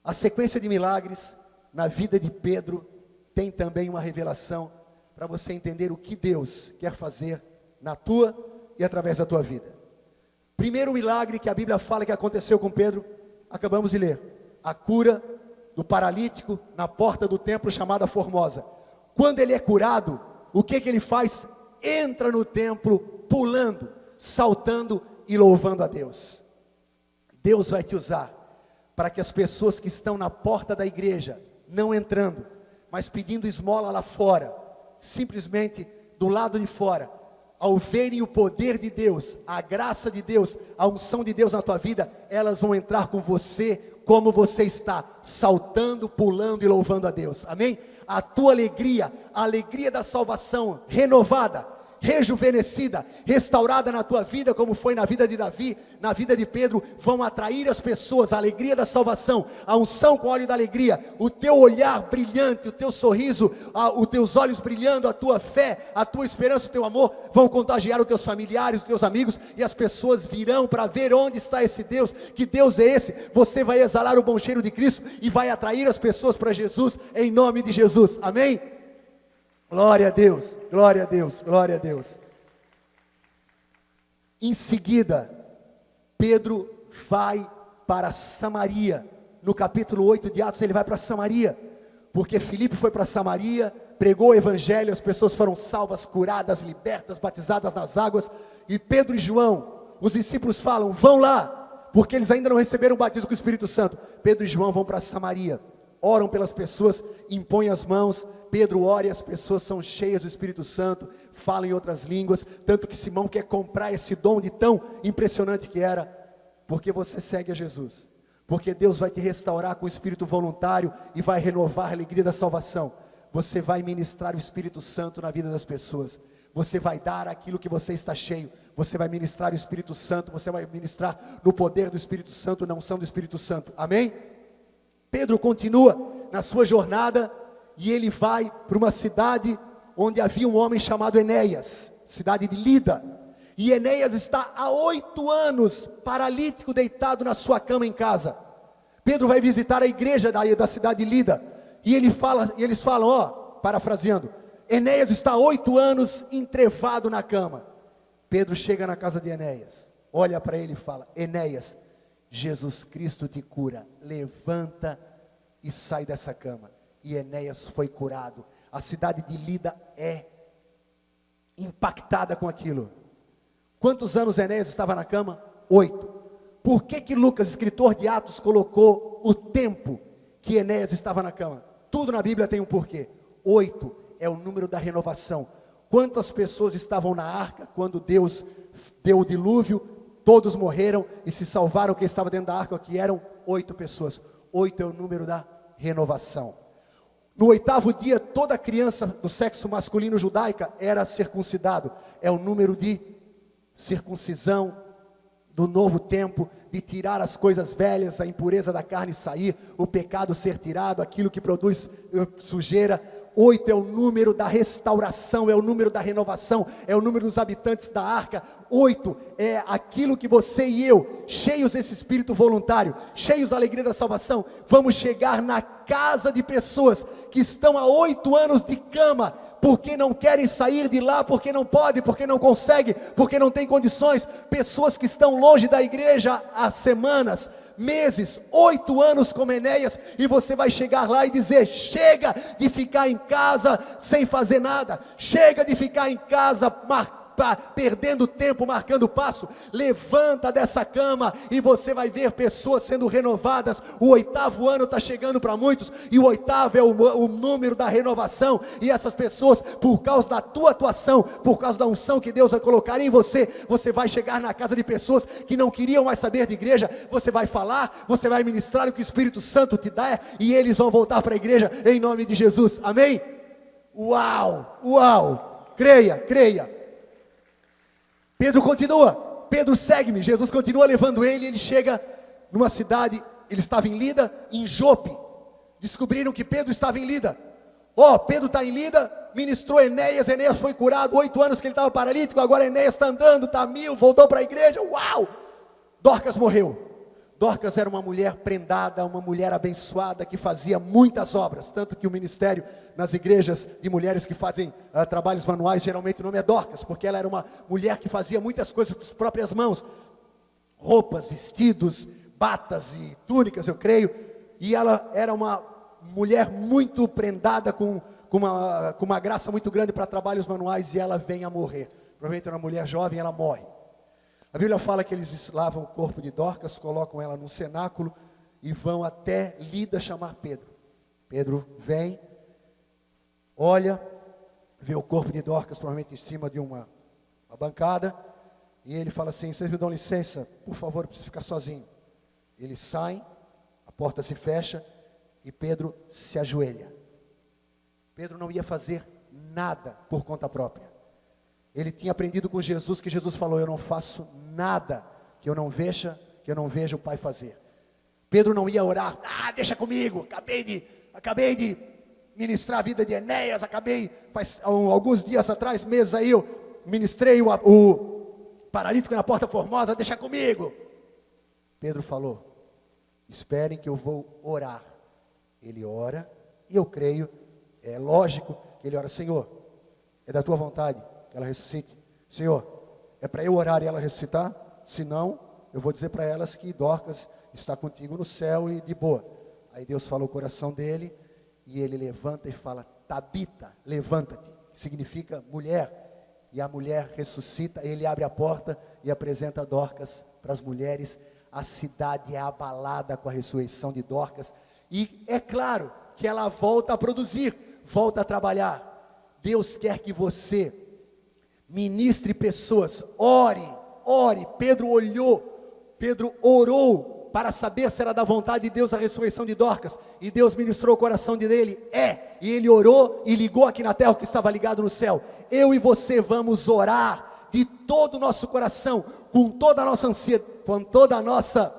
a sequência de milagres na vida de Pedro tem também uma revelação para você entender o que Deus quer fazer na tua e através da tua vida. Primeiro milagre que a Bíblia fala que aconteceu com Pedro, acabamos de ler: a cura do paralítico na porta do templo chamada Formosa. Quando ele é curado, o que ele faz? Entra no templo pulando, saltando e louvando a Deus. Deus vai te usar para que as pessoas que estão na porta da igreja, não entrando, mas pedindo esmola lá fora, simplesmente do lado de fora, ao verem o poder de Deus, a graça de Deus, a unção de Deus na tua vida, elas vão entrar com você como você está, saltando, pulando e louvando a Deus, amém? A tua alegria, a alegria da salvação renovada, rejuvenescida, restaurada na tua vida, como foi na vida de Davi, na vida de Pedro, vão atrair as pessoas. A alegria da salvação, a unção com óleo da alegria, o teu olhar brilhante, o teu sorriso, os teus olhos brilhando, a tua fé, a tua esperança, o teu amor, vão contagiar os teus familiares, os teus amigos, e as pessoas virão para ver onde está esse Deus. Que Deus é esse? Você vai exalar o bom cheiro de Cristo e vai atrair as pessoas para Jesus, em nome de Jesus, amém? Glória a Deus, glória a Deus, glória a Deus. Em seguida, Pedro vai para Samaria. No capítulo 8 de Atos, ele vai para Samaria, porque Filipe foi para Samaria, pregou o evangelho, as pessoas foram salvas, curadas, libertas, batizadas nas águas. E Pedro e João, os discípulos falam: vão lá, porque eles ainda não receberam o batismo com o Espírito Santo. Pedro e João vão para Samaria, oram pelas pessoas, impõem as mãos. Pedro ora e as pessoas são cheias do Espírito Santo, falam em outras línguas, tanto que Simão quer comprar esse dom de tão impressionante que era. Porque você segue a Jesus, porque Deus vai te restaurar com o Espírito voluntário e vai renovar a alegria da salvação. Você vai ministrar o Espírito Santo na vida das pessoas, você vai dar aquilo que você está cheio, você vai ministrar o Espírito Santo, você vai ministrar no poder do Espírito Santo, na unção do Espírito Santo, amém? Pedro continua na sua jornada, e ele vai para uma cidade onde havia um homem chamado Enéas, cidade de Lida. E Enéas está há 8 anos paralítico, deitado na sua cama em casa. Pedro vai visitar a igreja da cidade de Lida, e eles falam, ó, parafraseando, Enéas está há 8 anos entrevado na cama. Pedro chega na casa de Enéas, olha para ele e fala, Enéas, Jesus Cristo te cura, levanta e sai dessa cama. E Enéas foi curado. A cidade de Lida é impactada com aquilo. Quantos anos Enéas estava na cama? 8. Por que Lucas, escritor de Atos, colocou o tempo que Enéas estava na cama? Tudo na Bíblia tem um porquê. 8 é o número da renovação. Quantas pessoas estavam na arca quando Deus deu o dilúvio? Todos morreram e se salvaram. Quem estava dentro da arca, que eram 8 pessoas. 8 é o número da renovação. No 8º dia, toda criança do sexo masculino judaica era circuncidado. É o número de circuncisão do novo tempo, de tirar as coisas velhas, a impureza da carne sair, o pecado ser tirado, aquilo que produz sujeira. 8 é o número da restauração, é o número da renovação, é o número dos habitantes da arca. 8 é aquilo que você e eu, cheios desse espírito voluntário, cheios da alegria da salvação, vamos chegar na casa de pessoas que estão há 8 anos de cama, porque não querem sair de lá, porque não pode, porque não consegue, porque não tem condições. Pessoas que estão longe da igreja há semanas, meses, 8 anos como Enéas, e você vai chegar lá e dizer, chega de ficar em casa sem fazer nada, chega de ficar em casa perdendo tempo, marcando passo. Levanta dessa cama e você vai ver pessoas sendo renovadas. O 8º ano está chegando para muitos, e o 8º é o número da renovação, e essas pessoas, por causa da tua atuação, por causa da unção que Deus vai colocar em você, você vai chegar na casa de pessoas que não queriam mais saber de igreja. Você vai falar, você vai ministrar o que o Espírito Santo te dá, e eles vão voltar para a igreja em nome de Jesus, amém? Uau, uau, creia, creia. Pedro continua, Pedro segue-me, Jesus continua levando ele, ele chega numa cidade, ele estava em Lida, em Jope, descobriram que Pedro estava em Lida. Pedro está em Lida, ministrou Enéas foi curado, 8 anos que ele estava paralítico, agora Enéas está andando, está 1000, voltou para a igreja, uau! Dorcas morreu. Dorcas era uma mulher prendada, uma mulher abençoada, que fazia muitas obras, tanto que o ministério nas igrejas de mulheres que fazem trabalhos manuais, geralmente o nome é Dorcas, porque ela era uma mulher que fazia muitas coisas com as próprias mãos, roupas, vestidos, batas e túnicas, eu creio, e ela era uma mulher muito prendada, com uma graça muito grande para trabalhos manuais, e ela vem a morrer. Provavelmente era uma mulher jovem, ela morre. A Bíblia fala que eles lavam o corpo de Dorcas, colocam ela num cenáculo e vão até Lida chamar Pedro. Pedro vem, olha, vê o corpo de Dorcas provavelmente em cima de uma bancada, e ele fala assim, vocês me dão licença, por favor, eu preciso ficar sozinho. Eles saem, a porta se fecha e Pedro se ajoelha. Pedro não ia fazer nada por conta própria. Ele tinha aprendido com Jesus, que Jesus falou, eu não faço nada que eu não veja o Pai fazer. Pedro não ia orar, deixa comigo, acabei de ministrar a vida de Enéas, faz alguns dias atrás, meses aí, eu ministrei o paralítico na Porta Formosa, deixa comigo. Pedro falou, esperem que eu vou orar. Ele ora, e eu creio, é lógico que ele ora, Senhor, é da tua vontade que ela ressuscite. Senhor, é para eu orar e ela ressuscitar? Se não, eu vou dizer para elas que Dorcas está contigo no céu e de boa. Aí Deus fala o coração dele, e ele levanta e fala, Tabita, levanta-te, que significa mulher, e a mulher ressuscita. Ele abre a porta e apresenta Dorcas para as mulheres. A cidade é abalada com a ressurreição de Dorcas, e é claro que ela volta a produzir, volta a trabalhar. Deus quer que você ministre pessoas, ore. Pedro orou para saber se era da vontade de Deus a ressurreição de Dorcas, e Deus ministrou o coração dele, e ele orou e ligou aqui na terra o que estava ligado no céu. Eu e você vamos orar de todo o nosso coração, com toda a nossa ansiedade, com toda a nossa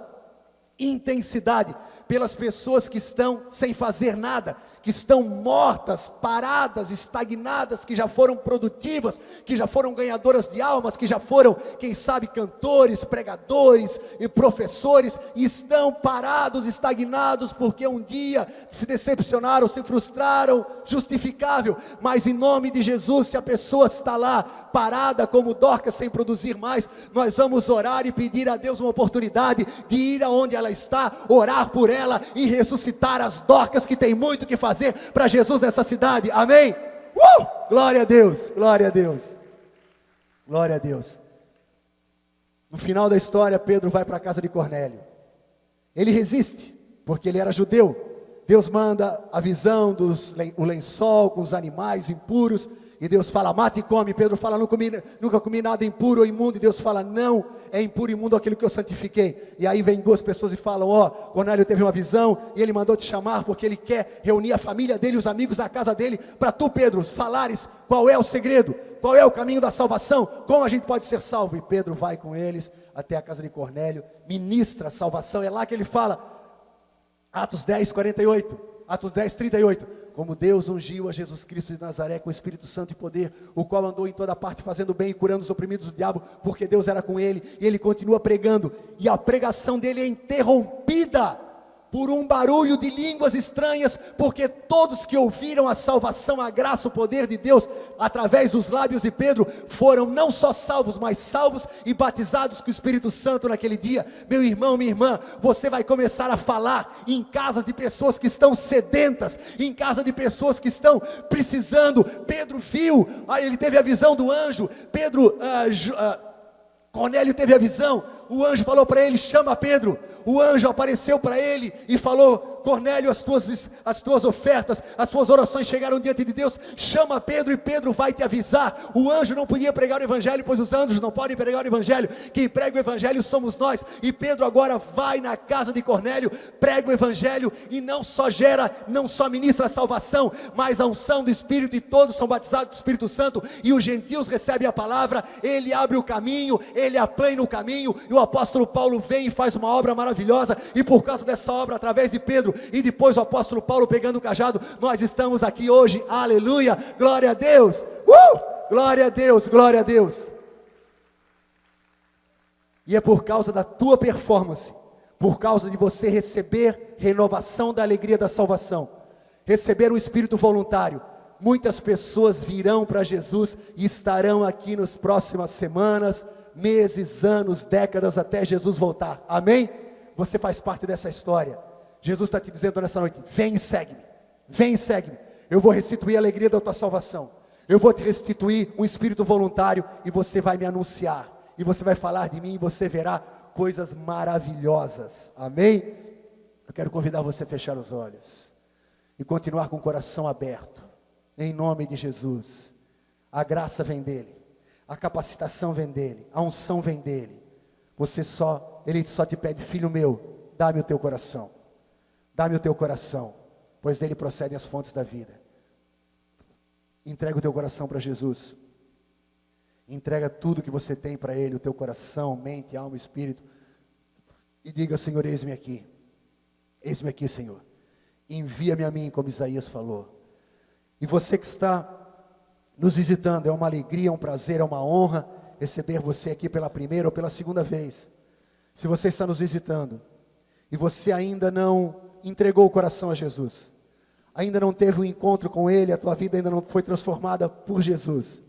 intensidade, pelas pessoas que estão sem fazer nada, que estão mortas, paradas, estagnadas, que já foram produtivas, que já foram ganhadoras de almas, que já foram, quem sabe, cantores, pregadores e professores, e estão parados, estagnados, porque um dia se decepcionaram, se frustraram, justificável. Mas em nome de Jesus, se a pessoa está lá, parada como Dorcas, sem produzir mais, nós vamos orar e pedir a Deus uma oportunidade de ir aonde ela está, orar por ela e ressuscitar as Dorcas que tem muito o que fazer para Jesus nessa cidade, amém? Glória a Deus, glória a Deus, glória a Deus. No final da história, Pedro vai para a casa de Cornélio. Ele resiste, porque ele era judeu. Deus manda a visão o lençol com os animais impuros, e Deus fala, mata e come. Pedro fala, nunca comi nada impuro ou imundo. E Deus fala, não, é impuro e imundo aquilo que eu santifiquei. E aí vem duas pessoas e falam, Cornélio teve uma visão, e ele mandou te chamar, porque ele quer reunir a família dele, os amigos da casa dele, para tu, Pedro, falares qual é o segredo, qual é o caminho da salvação, como a gente pode ser salvo. E Pedro vai com eles até a casa de Cornélio, ministra a salvação. É lá que ele fala, Atos 10, 48, Atos 10, 38, como Deus ungiu a Jesus Cristo de Nazaré com o Espírito Santo e poder, o qual andou em toda parte fazendo bem e curando os oprimidos do diabo, porque Deus era com ele, e ele continua pregando, e a pregação dele é interrompida por um barulho de línguas estranhas, porque todos que ouviram a salvação, a graça, o poder de Deus, através dos lábios de Pedro, foram não só salvos, mas salvos e batizados com o Espírito Santo naquele dia. Meu irmão, minha irmã, você vai começar a falar em casas de pessoas que estão sedentas, em casa de pessoas que estão precisando. Pedro viu, ele teve a visão do anjo, Cornélio teve a visão, o anjo falou para ele, chama Pedro. O anjo apareceu para ele e falou, Cornélio, as tuas ofertas, as tuas orações chegaram diante de Deus, chama Pedro e Pedro vai te avisar. O anjo não podia pregar o evangelho, pois os anjos não podem pregar o evangelho, quem prega o evangelho somos nós. E Pedro agora vai na casa de Cornélio, prega o evangelho e não só ministra a salvação, mas a unção do Espírito, e todos são batizados do Espírito Santo, e os gentios recebem a palavra. Ele abre o caminho, ele aplana o caminho, e o apóstolo Paulo vem e faz uma obra maravilhosa, e por causa dessa obra, através de Pedro, e depois o apóstolo Paulo pegando o cajado, nós estamos aqui hoje, aleluia, glória a Deus, glória a Deus, glória a Deus. E é por causa da tua performance, por causa de você receber renovação da alegria da salvação, receber o Espírito voluntário, muitas pessoas virão para Jesus e estarão aqui nas próximas semanas, meses, anos, décadas, até Jesus voltar, amém? Você faz parte dessa história. Jesus está te dizendo nessa noite, vem e segue-me, eu vou restituir a alegria da tua salvação, eu vou te restituir um espírito voluntário, e você vai me anunciar, e você vai falar de mim, e você verá coisas maravilhosas, amém? Eu quero convidar você a fechar os olhos, e continuar com o coração aberto, em nome de Jesus. A graça vem dele, a capacitação vem dele, a unção vem dele. Ele só te pede, filho meu, dá-me o teu coração, pois dele procedem as fontes da vida. Entrega o teu coração para Jesus, entrega tudo que você tem para ele, o teu coração, mente, alma, espírito, e diga, Senhor, eis-me aqui, Senhor, envia-me a mim, como Isaías falou. E você que está nos visitando, é uma alegria, é um prazer, é uma honra receber você aqui pela primeira ou pela segunda vez. Se você está nos visitando e você ainda não entregou o coração a Jesus, ainda não teve um encontro com Ele, a tua vida ainda não foi transformada por Jesus,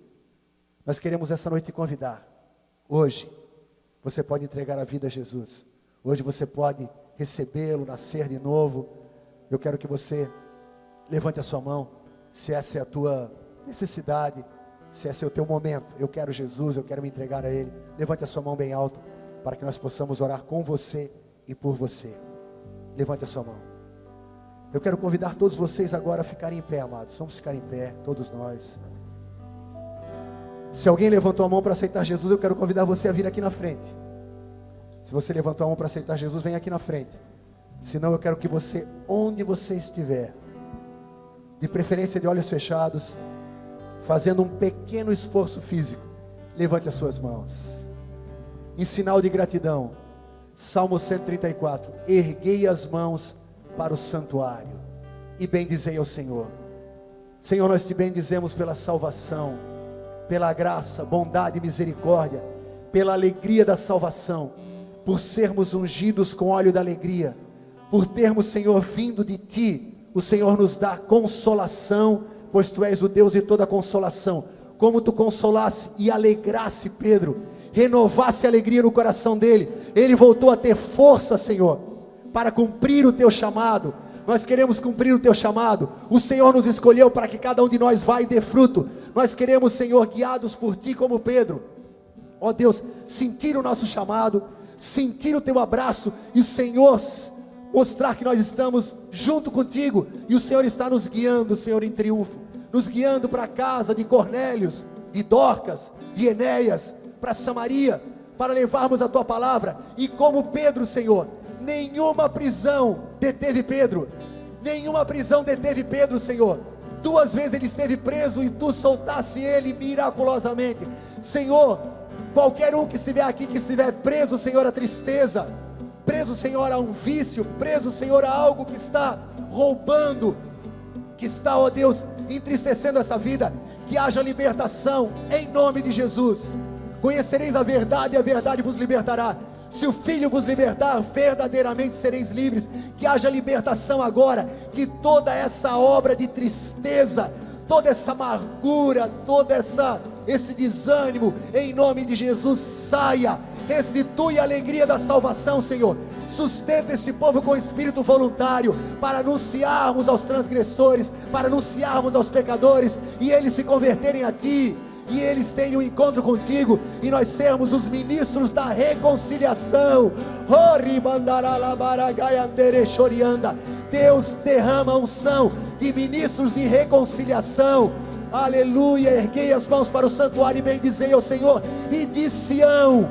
nós queremos essa noite te convidar. Hoje você pode entregar a vida a Jesus, hoje você pode recebê-lo, nascer de novo. Eu quero que você levante a sua mão, se essa é a tua necessidade, se esse é o teu momento. Eu quero Jesus, eu quero me entregar a Ele. Levante a sua mão bem alto, para que nós possamos orar com você e por você. Levante a sua mão. Eu quero convidar todos vocês agora a ficarem em pé, amados. Vamos ficar em pé, todos nós. Se alguém levantou a mão para aceitar Jesus, eu quero convidar você a vir aqui na frente. Se você levantou a mão para aceitar Jesus, vem aqui na frente. Senão eu quero que você, onde você estiver, de preferência de olhos fechados, fazendo um pequeno esforço físico, levante as suas mãos, em sinal de gratidão. Salmo 134, erguei as mãos para o santuário e bendizei ao Senhor. Senhor, nós te bendizemos pela salvação, pela graça, bondade e misericórdia, pela alegria da salvação, por sermos ungidos com óleo da alegria, por termos, Senhor, vindo de ti. O Senhor nos dá consolação, pois tu és o Deus de toda consolação. Como tu consolasse e alegrasse Pedro, renovasse a alegria no coração dele, ele voltou a ter força, Senhor, para cumprir o teu chamado. Nós queremos cumprir o teu chamado. O Senhor nos escolheu para que cada um de nós vá e dê fruto. Nós queremos, Senhor, guiados por ti como Pedro, ó Deus, sentir o nosso chamado, sentir o teu abraço, e o Senhor mostrar que nós estamos junto contigo, e o Senhor está nos guiando, Senhor, em triunfo, nos guiando para a casa de Cornélios, de Dorcas, de Enéas, para Samaria, para levarmos a tua palavra. E como Pedro, Senhor, nenhuma prisão deteve Pedro, nenhuma prisão deteve Pedro, Senhor. 2 vezes ele esteve preso e tu soltasse ele miraculosamente. Senhor, qualquer um que estiver aqui, que estiver preso, Senhor, à tristeza, preso, Senhor, a um vício, preso, Senhor, a algo que está roubando, que está, ó Deus, entristecendo essa vida, que haja libertação, em nome de Jesus. Conhecereis a verdade e a verdade vos libertará. Se o Filho vos libertar, verdadeiramente sereis livres. Que haja libertação agora, que toda essa obra de tristeza, toda essa amargura, esse desânimo, em nome de Jesus, saia. Restitui a alegria da salvação, Senhor. Sustenta esse povo com espírito voluntário, para anunciarmos aos transgressores, para anunciarmos aos pecadores, e eles se converterem a ti, e eles tenham um encontro contigo, e nós sermos os ministros da reconciliação. Deus derrama a unção de ministros de reconciliação. Aleluia. Erguei as mãos para o santuário e bendizei ao Senhor. E de Sião,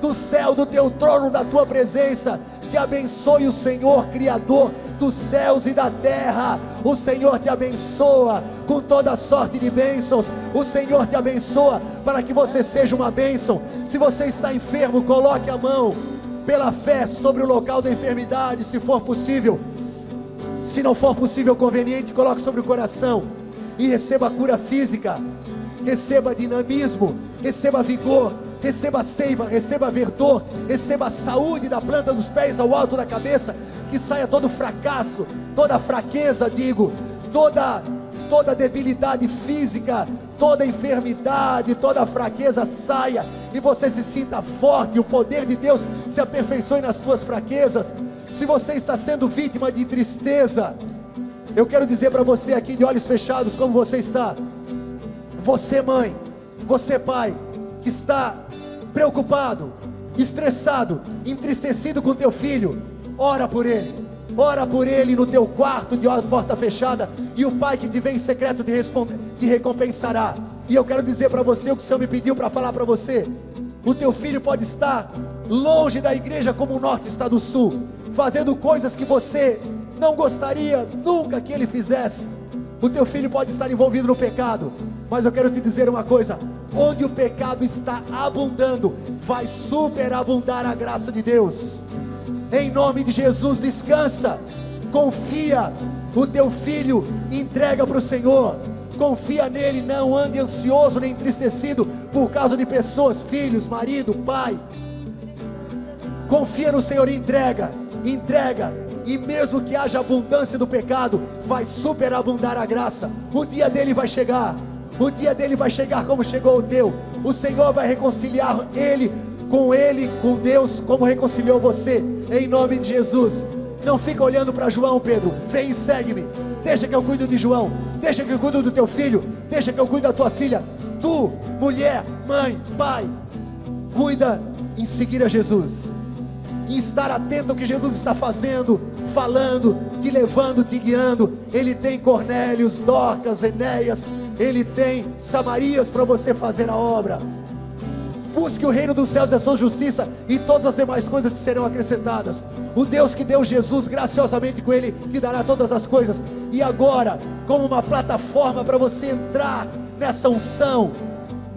do céu, do teu trono, da tua presença, te abençoe o Senhor, Criador dos céus e da terra. O Senhor te abençoa com toda sorte de bênçãos. O Senhor te abençoa para que você seja uma bênção. Se você está enfermo, coloque a mão pela fé sobre o local da enfermidade, se for possível. Se não for possível, conveniente, coloque sobre o coração e receba cura física, receba dinamismo, receba vigor, receba seiva, receba verdor, receba saúde da planta dos pés ao alto da cabeça. Que saia todo fracasso, toda fraqueza, toda debilidade física, toda enfermidade, toda fraqueza saia, e você se sinta forte, e o poder de Deus se aperfeiçoe nas tuas fraquezas. Se você está sendo vítima de tristeza, eu quero dizer para você aqui de olhos fechados, como você está. Você mãe, você pai, que está preocupado, estressado, entristecido com teu filho, ora por ele no teu quarto de porta fechada, e o pai que te vem em secreto te recompensará. E eu quero dizer para você o que o Senhor me pediu para falar para você. O teu filho pode estar longe da igreja como o norte está do sul, fazendo coisas que você não gostaria nunca que ele fizesse. O teu filho pode estar envolvido no pecado, mas eu quero te dizer uma coisa: onde o pecado está abundando, vai superabundar a graça de Deus. Em nome de Jesus, descansa, confia. O teu filho entrega para o Senhor, confia nele, não ande ansioso nem entristecido por causa de pessoas, filhos, marido, pai. Confia no Senhor e entrega, e mesmo que haja abundância do pecado, vai superabundar a graça. O dia dele vai chegar, como chegou o teu. O Senhor vai reconciliar ele, com Deus, como reconciliou você, em nome de Jesus. Não fica olhando para João, Pedro, vem e segue-me. Deixa que eu cuido de João, deixa que eu cuido do teu filho, deixa que eu cuido da tua filha. Tu, mulher, mãe, pai, cuida em seguir a Jesus, em estar atento ao que Jesus está fazendo, falando, te levando, te guiando. Ele tem Cornélios, Dorcas, Enéas, ele tem Samarias para você fazer a obra. Busque o reino dos céus e a sua justiça, e todas as demais coisas te serão acrescentadas. O Deus que deu Jesus graciosamente, com ele te dará todas as coisas. E agora, como uma plataforma para você entrar nessa unção,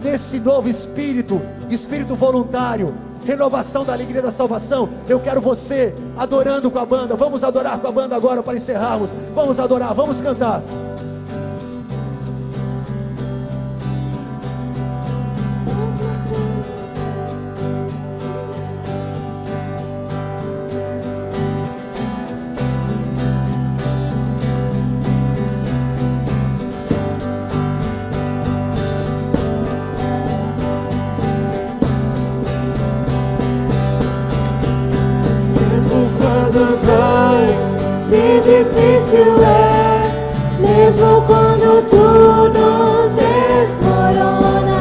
nesse novo espírito voluntário, renovação da alegria da salvação. Eu quero você adorando com a banda. Vamos adorar com a banda agora para encerrarmos. Vamos adorar, vamos cantar. Se difícil é, mesmo quando tudo desmorona,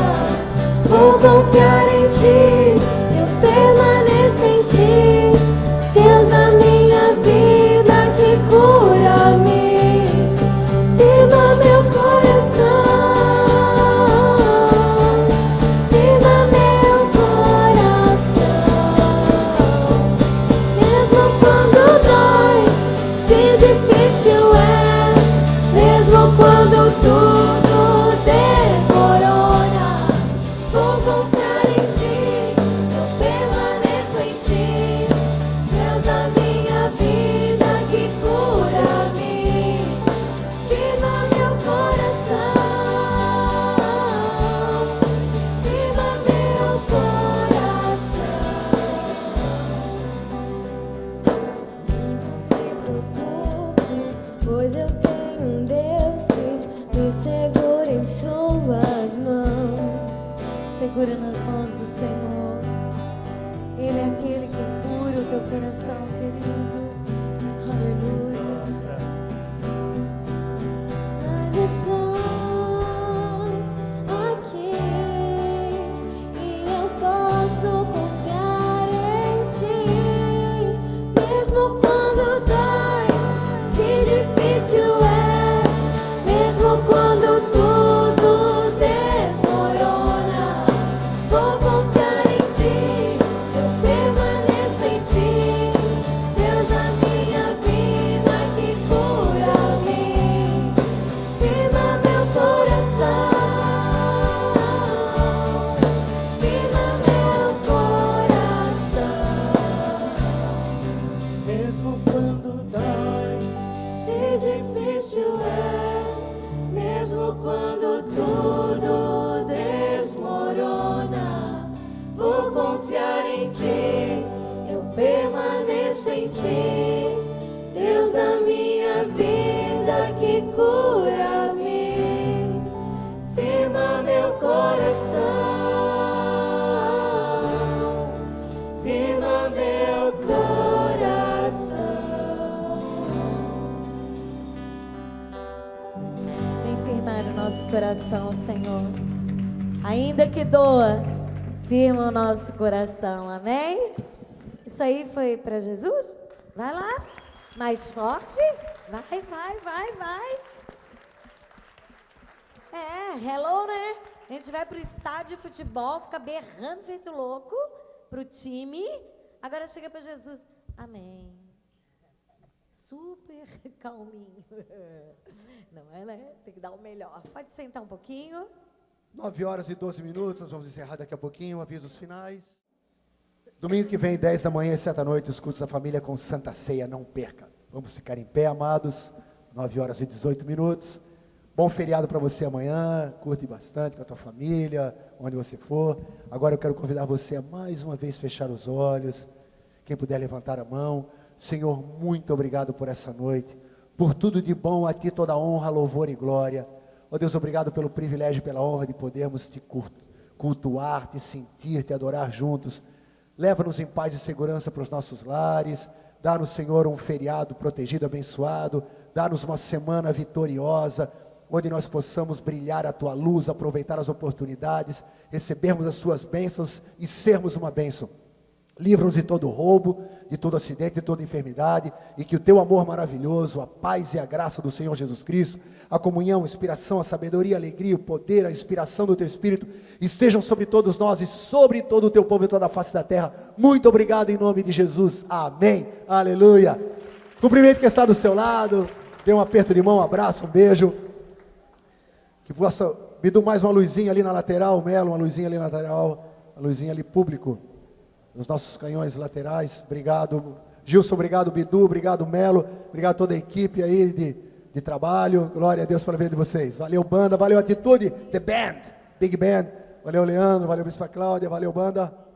vou confiar em ti, eu permaneço em ti, Deus da minha vida que cura-me, firma meu coração, firma meu coração, mesmo quando dói. Se difícil é, mesmo quando tudo desmorona, vou confiar em ti, eu permaneço em ti, Deus da minha vida que cura-me, firma meu coração, firma meu coração. Pois eu tenho um Deus que me segura em suas mãos. Segura nas mãos do Senhor. Ele é aquele que cura o teu coração, querido. Aleluia. Mas estás aqui e eu posso confiar em ti, mesmo quando dói. Se difícil é, mesmo quando tudo desmorona, vou confiar em ti, eu permaneço em ti, Deus da minha vida que cura-me, firma meu coração, firma meu coração, mesmo quando dói. Se difícil é, mesmo quando tudo desmorona, vou confiar em ti, eu permaneço em ti, Deus da minha vida que cura-me, firma meu coração, firma meu coração. Vem firmar o nosso coração, Senhor. Ainda que doa, firma o nosso coração, amém? Isso aí foi para Jesus? Vai lá, mais forte. Vai, vai, vai, vai. Hello, né? A gente vai pro estádio de futebol, fica berrando feito louco pro time. Agora chega para Jesus. Amém. Super calminho. Não é, né? Tem que dar o melhor. Pode sentar um pouquinho. 9h12, nós vamos encerrar daqui a pouquinho, avisos finais. Domingo que vem, 10 da manhã e 7 da noite, os cultos da família com Santa Ceia, não perca. Vamos ficar em pé, amados, 9h18. Bom feriado para você amanhã, curte bastante com a tua família, onde você for. Agora eu quero convidar você a mais uma vez fechar os olhos, quem puder levantar a mão. Senhor, muito obrigado por essa noite, por tudo de bom, a Ti toda honra, louvor e glória. Ó Deus, obrigado pelo privilégio, pela honra de podermos Te cultuar, Te sentir, Te adorar juntos. Leva-nos em paz e segurança para os nossos lares. Dá-nos, Senhor, um feriado protegido, abençoado. Dá-nos uma semana vitoriosa, onde nós possamos brilhar a Tua luz, aproveitar as oportunidades, recebermos as Tuas bênçãos e sermos uma bênção. Livra-nos de todo roubo, de todo acidente, de toda enfermidade, e que o Teu amor maravilhoso, a paz e a graça do Senhor Jesus Cristo, a comunhão, a inspiração, a sabedoria, a alegria, o poder, a inspiração do Teu Espírito, estejam sobre todos nós e sobre todo o Teu povo e toda a face da terra. Muito obrigado em nome de Jesus. Amém. Aleluia. Cumprimento quem está do seu lado, dê um aperto de mão, um abraço, um beijo. Que possa, me dê mais uma luzinha ali na lateral, Melo, uma luzinha ali na lateral, uma luzinha ali público. os nossos canhões laterais. Obrigado, Gilson, obrigado, Bidu, obrigado, Melo, obrigado a toda a equipe aí de trabalho. Glória a Deus pela vida de vocês. Valeu, banda, valeu, Atitude, The Band, Big Band. Valeu, Leandro, valeu, Bispa Cláudia, valeu, banda.